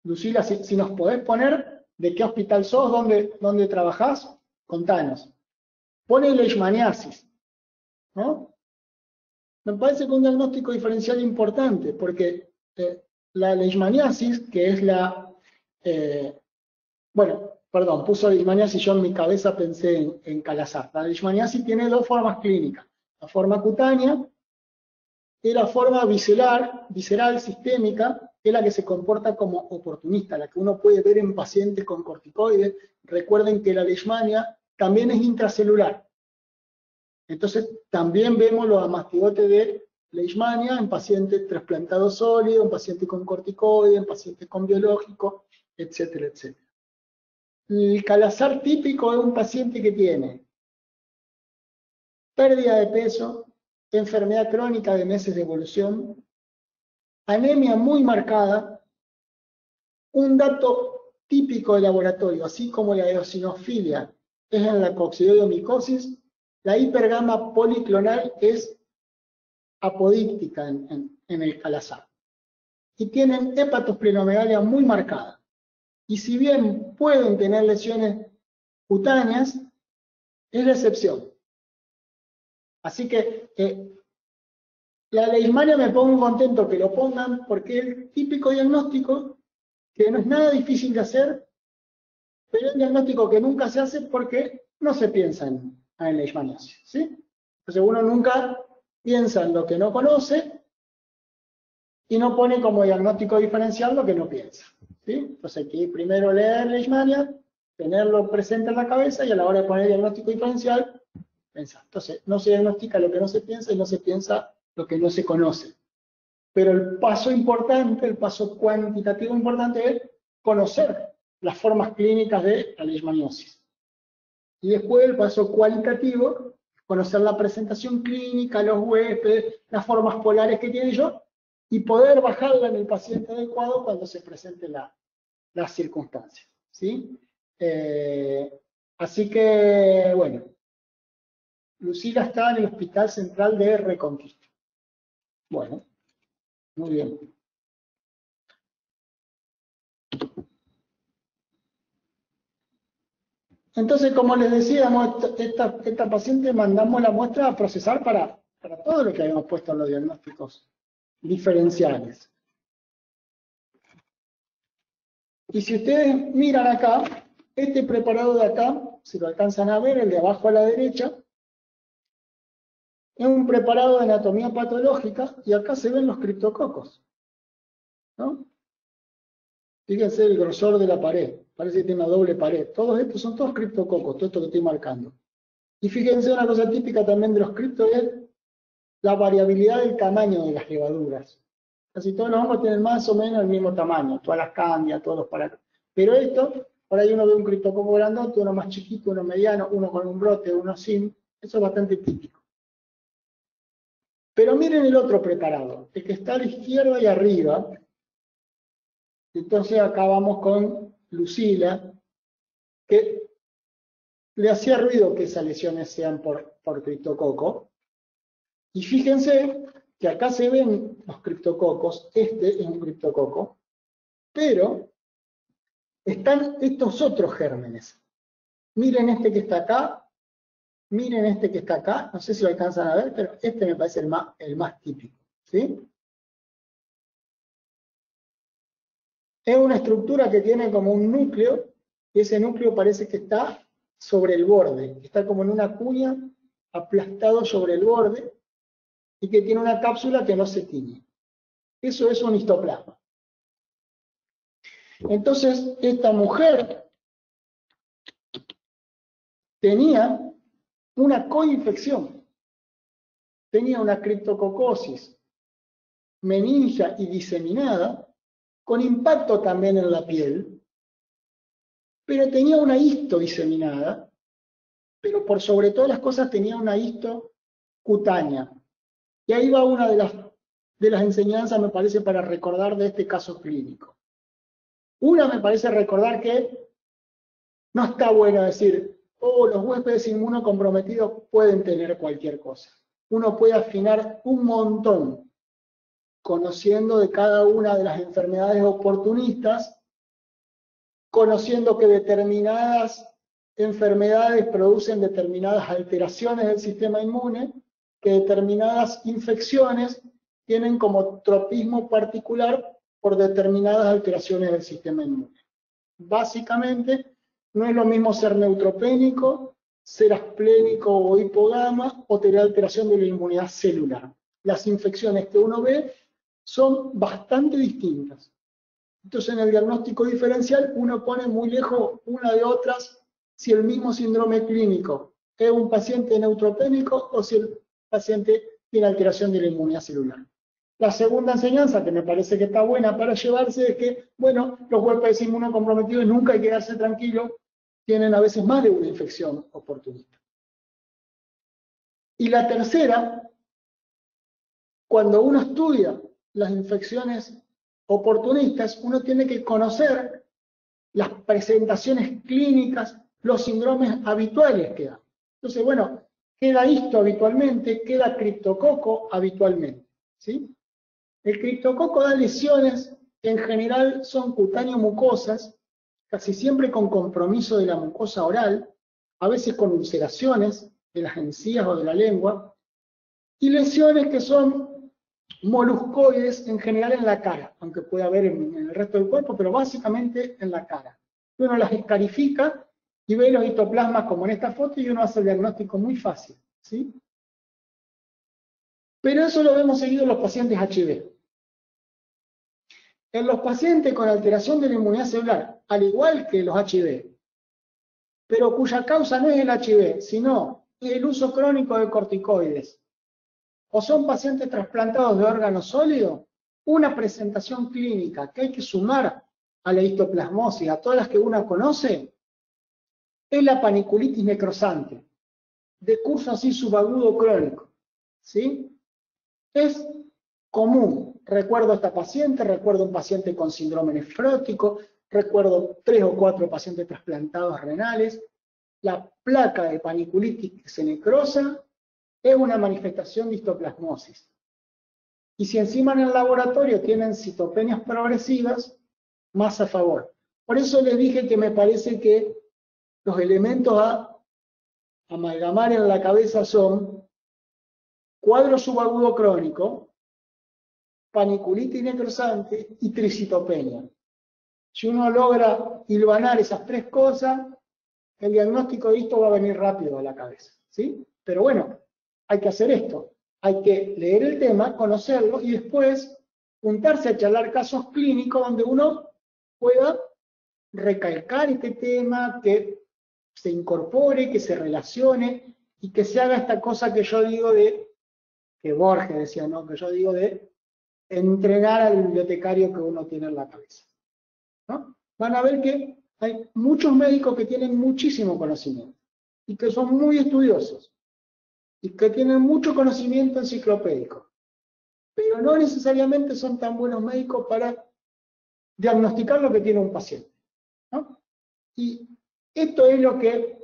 Lucila, si nos podés poner de qué hospital sos, dónde trabajás, contanos. Pone leishmaniasis, ¿no? Me parece que es un diagnóstico diferencial importante, porque la leishmaniasis, que es puso leishmaniasis, yo en mi cabeza pensé en Calazar. La leishmaniasis tiene dos formas clínicas, la forma cutánea y la forma visceral sistémica, que es la que se comporta como oportunista, la que uno puede ver en pacientes con corticoides. Recuerden que la leishmania también es intracelular. Entonces, también vemos los amastigotes de leishmania en pacientes trasplantados sólidos, en pacientes con corticoides, en pacientes con biológicos, etcétera, etcétera. El Calazar típico es un paciente que tiene pérdida de peso, enfermedad crónica de meses de evolución, anemia muy marcada, un dato típico de laboratorio, así como la eosinofilia es en la coccidioidomicosis, la hipergama policlonal es apodíctica en el Calazar. Y tienen hepatosplenomegalia muy marcada. Y si bien pueden tener lesiones cutáneas, es la excepción. Así que la leishmania me pongo contento que lo pongan, porque es el típico diagnóstico que no es nada difícil de hacer, pero es un diagnóstico que nunca se hace porque no se piensa en leishmaniasis, ¿sí? Entonces uno nunca piensa en lo que no conoce y no pone como diagnóstico diferencial lo que no piensa, ¿sí? Entonces hay que ir primero leer leishmania, tenerlo presente en la cabeza y a la hora de poner diagnóstico diferencial, pensar. Entonces no se diagnostica lo que no se piensa y no se piensa lo que no se conoce. Pero el paso importante, el paso cuantitativo importante es conocer las formas clínicas de la leishmaniosis. Y después el paso cualitativo, conocer la presentación clínica, los huéspedes, las formas polares que tiene yo, y poder bajarla en el paciente adecuado cuando se presenten las circunstancias, ¿sí? Así que, bueno, Lucila está en el Hospital Central de Reconquista. Bueno, muy bien. Entonces, como les decíamos, esta paciente mandamos la muestra a procesar para todo lo que habíamos puesto en los diagnósticos diferenciales. Y si ustedes miran acá, este preparado de acá, si lo alcanzan a ver, el de abajo a la derecha, es un preparado de anatomía patológica y acá se ven los criptococos, ¿no? Fíjense el grosor de la pared, parece que tiene una doble pared. Todos estos son todos criptococos, todo esto que estoy marcando. Y fíjense una cosa típica también de los criptos es la variabilidad del tamaño de las levaduras. Casi todos los hongos tienen más o menos el mismo tamaño, todas las candias, todos los parásitos. Pero esto, por ahí uno ve un criptococo grandote, uno más chiquito, uno mediano, uno con un brote, uno sin. Eso es bastante típico. Pero miren el otro preparado, el que está a la izquierda y arriba. Entonces acá vamos con Lucila, que le hacía ruido que esas lesiones sean por criptococo. Y fíjense que acá se ven los criptococos, este es un criptococo, pero están estos otros gérmenes. Miren este que está acá, miren este que está acá, no sé si lo alcanzan a ver, pero este me parece el más típico, ¿sí? Es una estructura que tiene como un núcleo, y ese núcleo parece que está sobre el borde, está como en una cuña, aplastado sobre el borde, y que tiene una cápsula que no se tiñe. Eso es un histoplasma. Entonces, esta mujer tenía una coinfección, tenía una criptococosis meningia y diseminada, con impacto también en la piel, pero tenía una histo diseminada, pero por sobre todas las cosas tenía una histo cutánea. Y ahí va una de las enseñanzas, me parece, para recordar de este caso clínico. Una me parece recordar que no está bueno decir, oh, los huéspedes inmunocomprometidos pueden tener cualquier cosa. Uno puede afinar un montón conociendo de cada una de las enfermedades oportunistas, conociendo que determinadas enfermedades producen determinadas alteraciones del sistema inmune, que determinadas infecciones tienen como tropismo particular por determinadas alteraciones del sistema inmune. Básicamente, no es lo mismo ser neutropénico, ser asplénico o hipogama o tener alteración de la inmunidad celular. Las infecciones que uno ve son bastante distintas. Entonces, en el diagnóstico diferencial, uno pone muy lejos una de otras si el mismo síndrome clínico es un paciente neutropénico o si el paciente tiene alteración de la inmunidad celular. La segunda enseñanza, que me parece que está buena para llevarse, es que, bueno, los huéspedes inmunocomprometidos nunca hay que quedarse tranquilos, tienen a veces más de una infección oportunista. Y la tercera, cuando uno estudia las infecciones oportunistas, uno tiene que conocer las presentaciones clínicas, los síndromes habituales que dan. Entonces, bueno, queda histo habitualmente, queda criptococo habitualmente, ¿sí? El criptococo da lesiones que en general son cutáneo-mucosas, casi siempre con compromiso de la mucosa oral, a veces con ulceraciones de las encías o de la lengua, y lesiones que son moluscoides en general en la cara, aunque puede haber en el resto del cuerpo, pero básicamente en la cara. Uno las escarifica y ve los hitoplasmas como en esta foto y uno hace el diagnóstico muy fácil, ¿sí? Pero eso lo vemos seguido en los pacientes HIV. En los pacientes con alteración de la inmunidad celular, al igual que los HIV, pero cuya causa no es el HIV, sino el uso crónico de corticoides, o son pacientes trasplantados de órganos sólidos, una presentación clínica que hay que sumar a la histoplasmosis, a todas las que uno conoce, es la paniculitis necrosante, de curso así subagudo crónico, ¿sí? Es común. Recuerdo a esta paciente, recuerdo un paciente con síndrome nefrótico, recuerdo 3 o 4 pacientes trasplantados renales. La placa de paniculitis que se necrosa es una manifestación de histoplasmosis. Y si encima en el laboratorio tienen citopenias progresivas, más a favor. Por eso les dije que me parece que los elementos a amalgamar en la cabeza son cuadro subagudo crónico, paniculitis necrosante y tricitopenia. Si uno logra hilvanar esas 3 cosas, el diagnóstico de esto va a venir rápido a la cabeza, ¿sí? Pero bueno, hay que hacer esto. Hay que leer el tema, conocerlo y después juntarse a charlar casos clínicos donde uno pueda recalcar este tema, que se incorpore, que se relacione y que se haga esta cosa que yo digo de, que Borges decía, ¿no? Que yo digo de entrenar al bibliotecario que uno tiene en la cabeza, ¿no? Van a ver que hay muchos médicos que tienen muchísimo conocimiento y que son muy estudiosos y que tienen mucho conocimiento enciclopédico, pero no necesariamente son tan buenos médicos para diagnosticar lo que tiene un paciente, ¿no? Y esto es lo que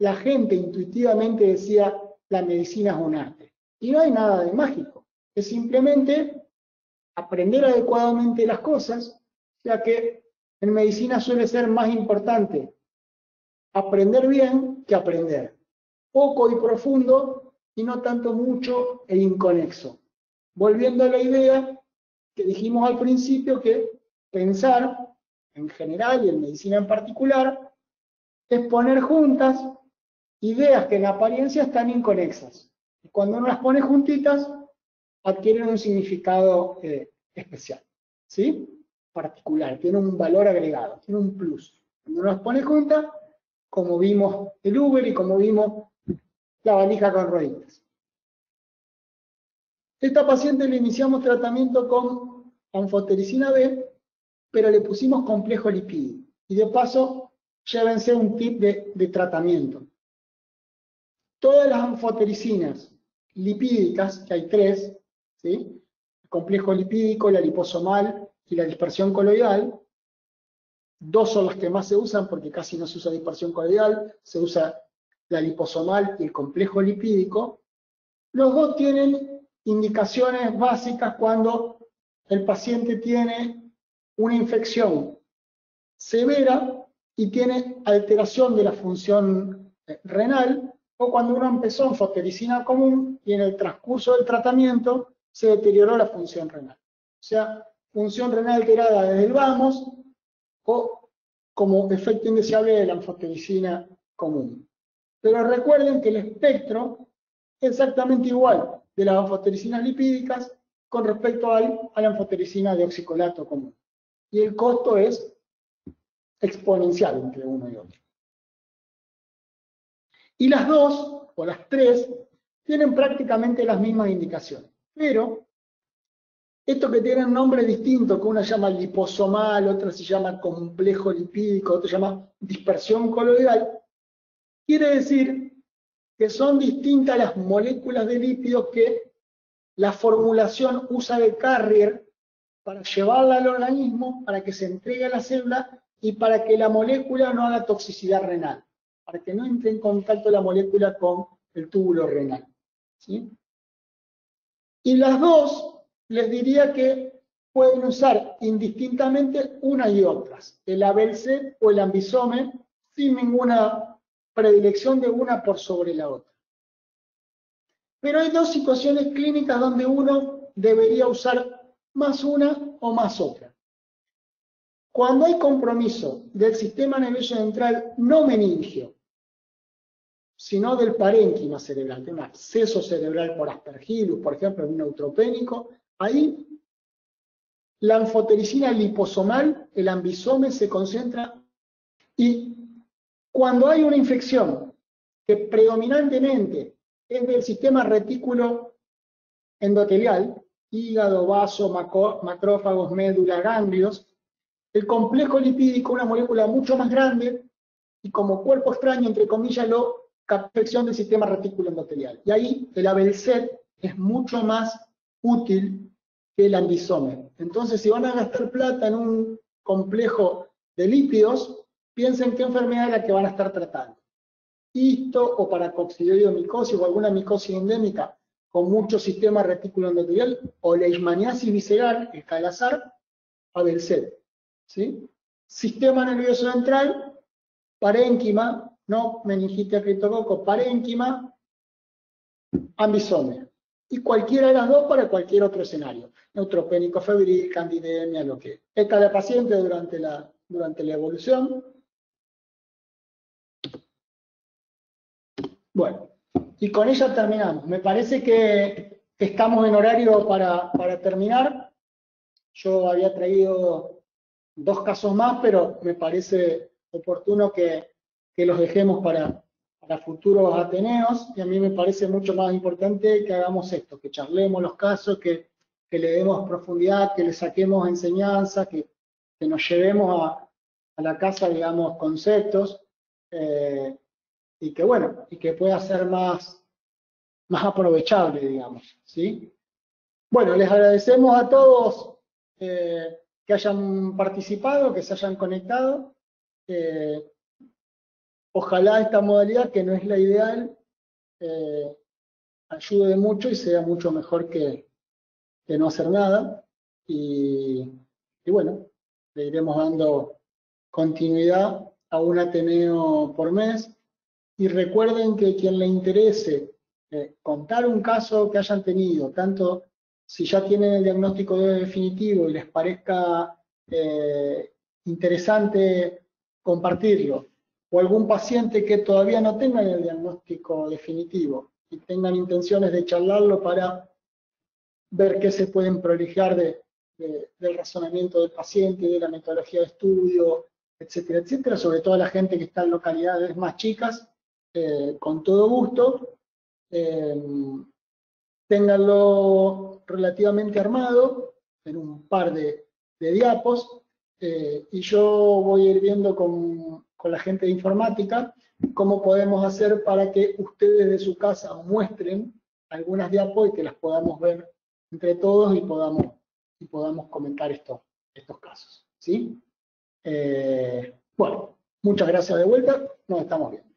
la gente intuitivamente decía, la medicina es un arte. Y no hay nada de mágico, es simplemente aprender adecuadamente las cosas, ya que en medicina suele ser más importante aprender bien que aprender. Poco y profundo y no tanto mucho e inconexo. Volviendo a la idea que dijimos al principio, que pensar en general y en medicina en particular es poner juntas ideas que en apariencia están inconexas. Y cuando uno las pone juntitas, adquieren un significado especial, ¿sí? Particular, tiene un valor agregado, tiene un plus. Cuando uno las pone juntas, como vimos el Uber y como vimos la valija con rueditas. Esta paciente le iniciamos tratamiento con anfotericina B, pero le pusimos complejo lipídico. Y de paso, llévense un tip de tratamiento. Todas las anfotericinas lipídicas, que hay 3, ¿sí? El complejo lipídico, la liposomal y la dispersión coloidal, Dos son las que más se usan porque casi no se usa dispersión coloidal, se usa la liposomal y el complejo lipídico. Los dos tienen indicaciones básicas cuando el paciente tiene una infección severa y tiene alteración de la función renal, o cuando uno empezó en fosfericina común y en el transcurso del tratamiento se deterioró la función renal. O sea, función renal alterada desde el vamos o como efecto indeseable de la anfotericina común. Pero recuerden que el espectro es exactamente igual de las anfotericinas lipídicas con respecto a la anfotericina de oxicolato común. Y el costo es exponencial entre uno y otro. Y las dos, o las tres, tienen prácticamente las mismas indicaciones. Pero, esto que tienen nombres distintos, que una se llama liposomal, otra se llama complejo lipídico, otra se llama dispersión coloidal, quiere decir que son distintas las moléculas de lípidos que la formulación usa de carrier para llevarla al organismo, para que se entregue a la célula y para que la molécula no haga toxicidad renal, para que no entre en contacto la molécula con el túbulo renal. ¿Sí? Y las dos, les diría que pueden usar indistintamente una y otras, el Abelset o el Ambisome, sin ninguna predilección de una por sobre la otra. Pero hay dos situaciones clínicas donde uno debería usar más una o más otra. Cuando hay compromiso del sistema nervioso central no meningio, sino del parénquima cerebral, de un absceso cerebral por aspergillus, por ejemplo, en un neutropénico, ahí la anfotericina liposomal, el ambisome, se concentra. Y cuando hay una infección que predominantemente es del sistema retículo endotelial, hígado, vaso, macrófagos, médula, ganglios, el complejo lipídico, una molécula mucho más grande, y como cuerpo extraño, entre comillas, lo captación del sistema retículo endotelial. Y ahí el Abelset es mucho más útil que el Ambisome. Entonces, si van a gastar plata en un complejo de lípidos, piensen qué enfermedad es la que van a estar tratando. Histo o paracoccidioidomicosis o alguna micosis endémica con mucho sistema retículo endotelial, o leishmaniasis visceral, el calazar, Abelset. ¿Sí? Sistema nervioso central, parénquima, no meningitis a criptococo, parénquima, ambisome. Y cualquiera de las dos para cualquier otro escenario. Neutropénico febril, candidemia, lo que. Es cada paciente durante la evolución. Bueno, y con ella terminamos. Me parece que estamos en horario para terminar. Yo había traído 2 casos más, pero me parece oportuno que los dejemos para futuros ateneos, y a mí me parece mucho más importante que hagamos esto, que charlemos los casos, que le demos profundidad, que le saquemos enseñanza, que nos llevemos a la casa, digamos, conceptos, y que bueno, y que pueda ser más aprovechable, digamos, ¿sí? Bueno, les agradecemos a todos que hayan participado, que se hayan conectado. Ojalá esta modalidad, que no es la ideal, ayude mucho y sea mucho mejor que no hacer nada. Y bueno, le iremos dando continuidad a un ateneo por mes. Y recuerden que quien le interese contar un caso que hayan tenido, tanto si ya tienen el diagnóstico definitivo y les parezca interesante compartirlo, o algún paciente que todavía no tenga el diagnóstico definitivo y tengan intenciones de charlarlo para ver qué se pueden prolijar del razonamiento del paciente, de la metodología de estudio, etcétera, etcétera, sobre todo a la gente que está en localidades más chicas, con todo gusto. Ténganlo relativamente armado en un par de diapos, y yo voy a ir viendo con la gente de informática cómo podemos hacer para que ustedes de su casa muestren algunas diapos y que las podamos ver entre todos y podamos comentar estos casos, ¿sí? Bueno, muchas gracias de vuelta, nos estamos viendo.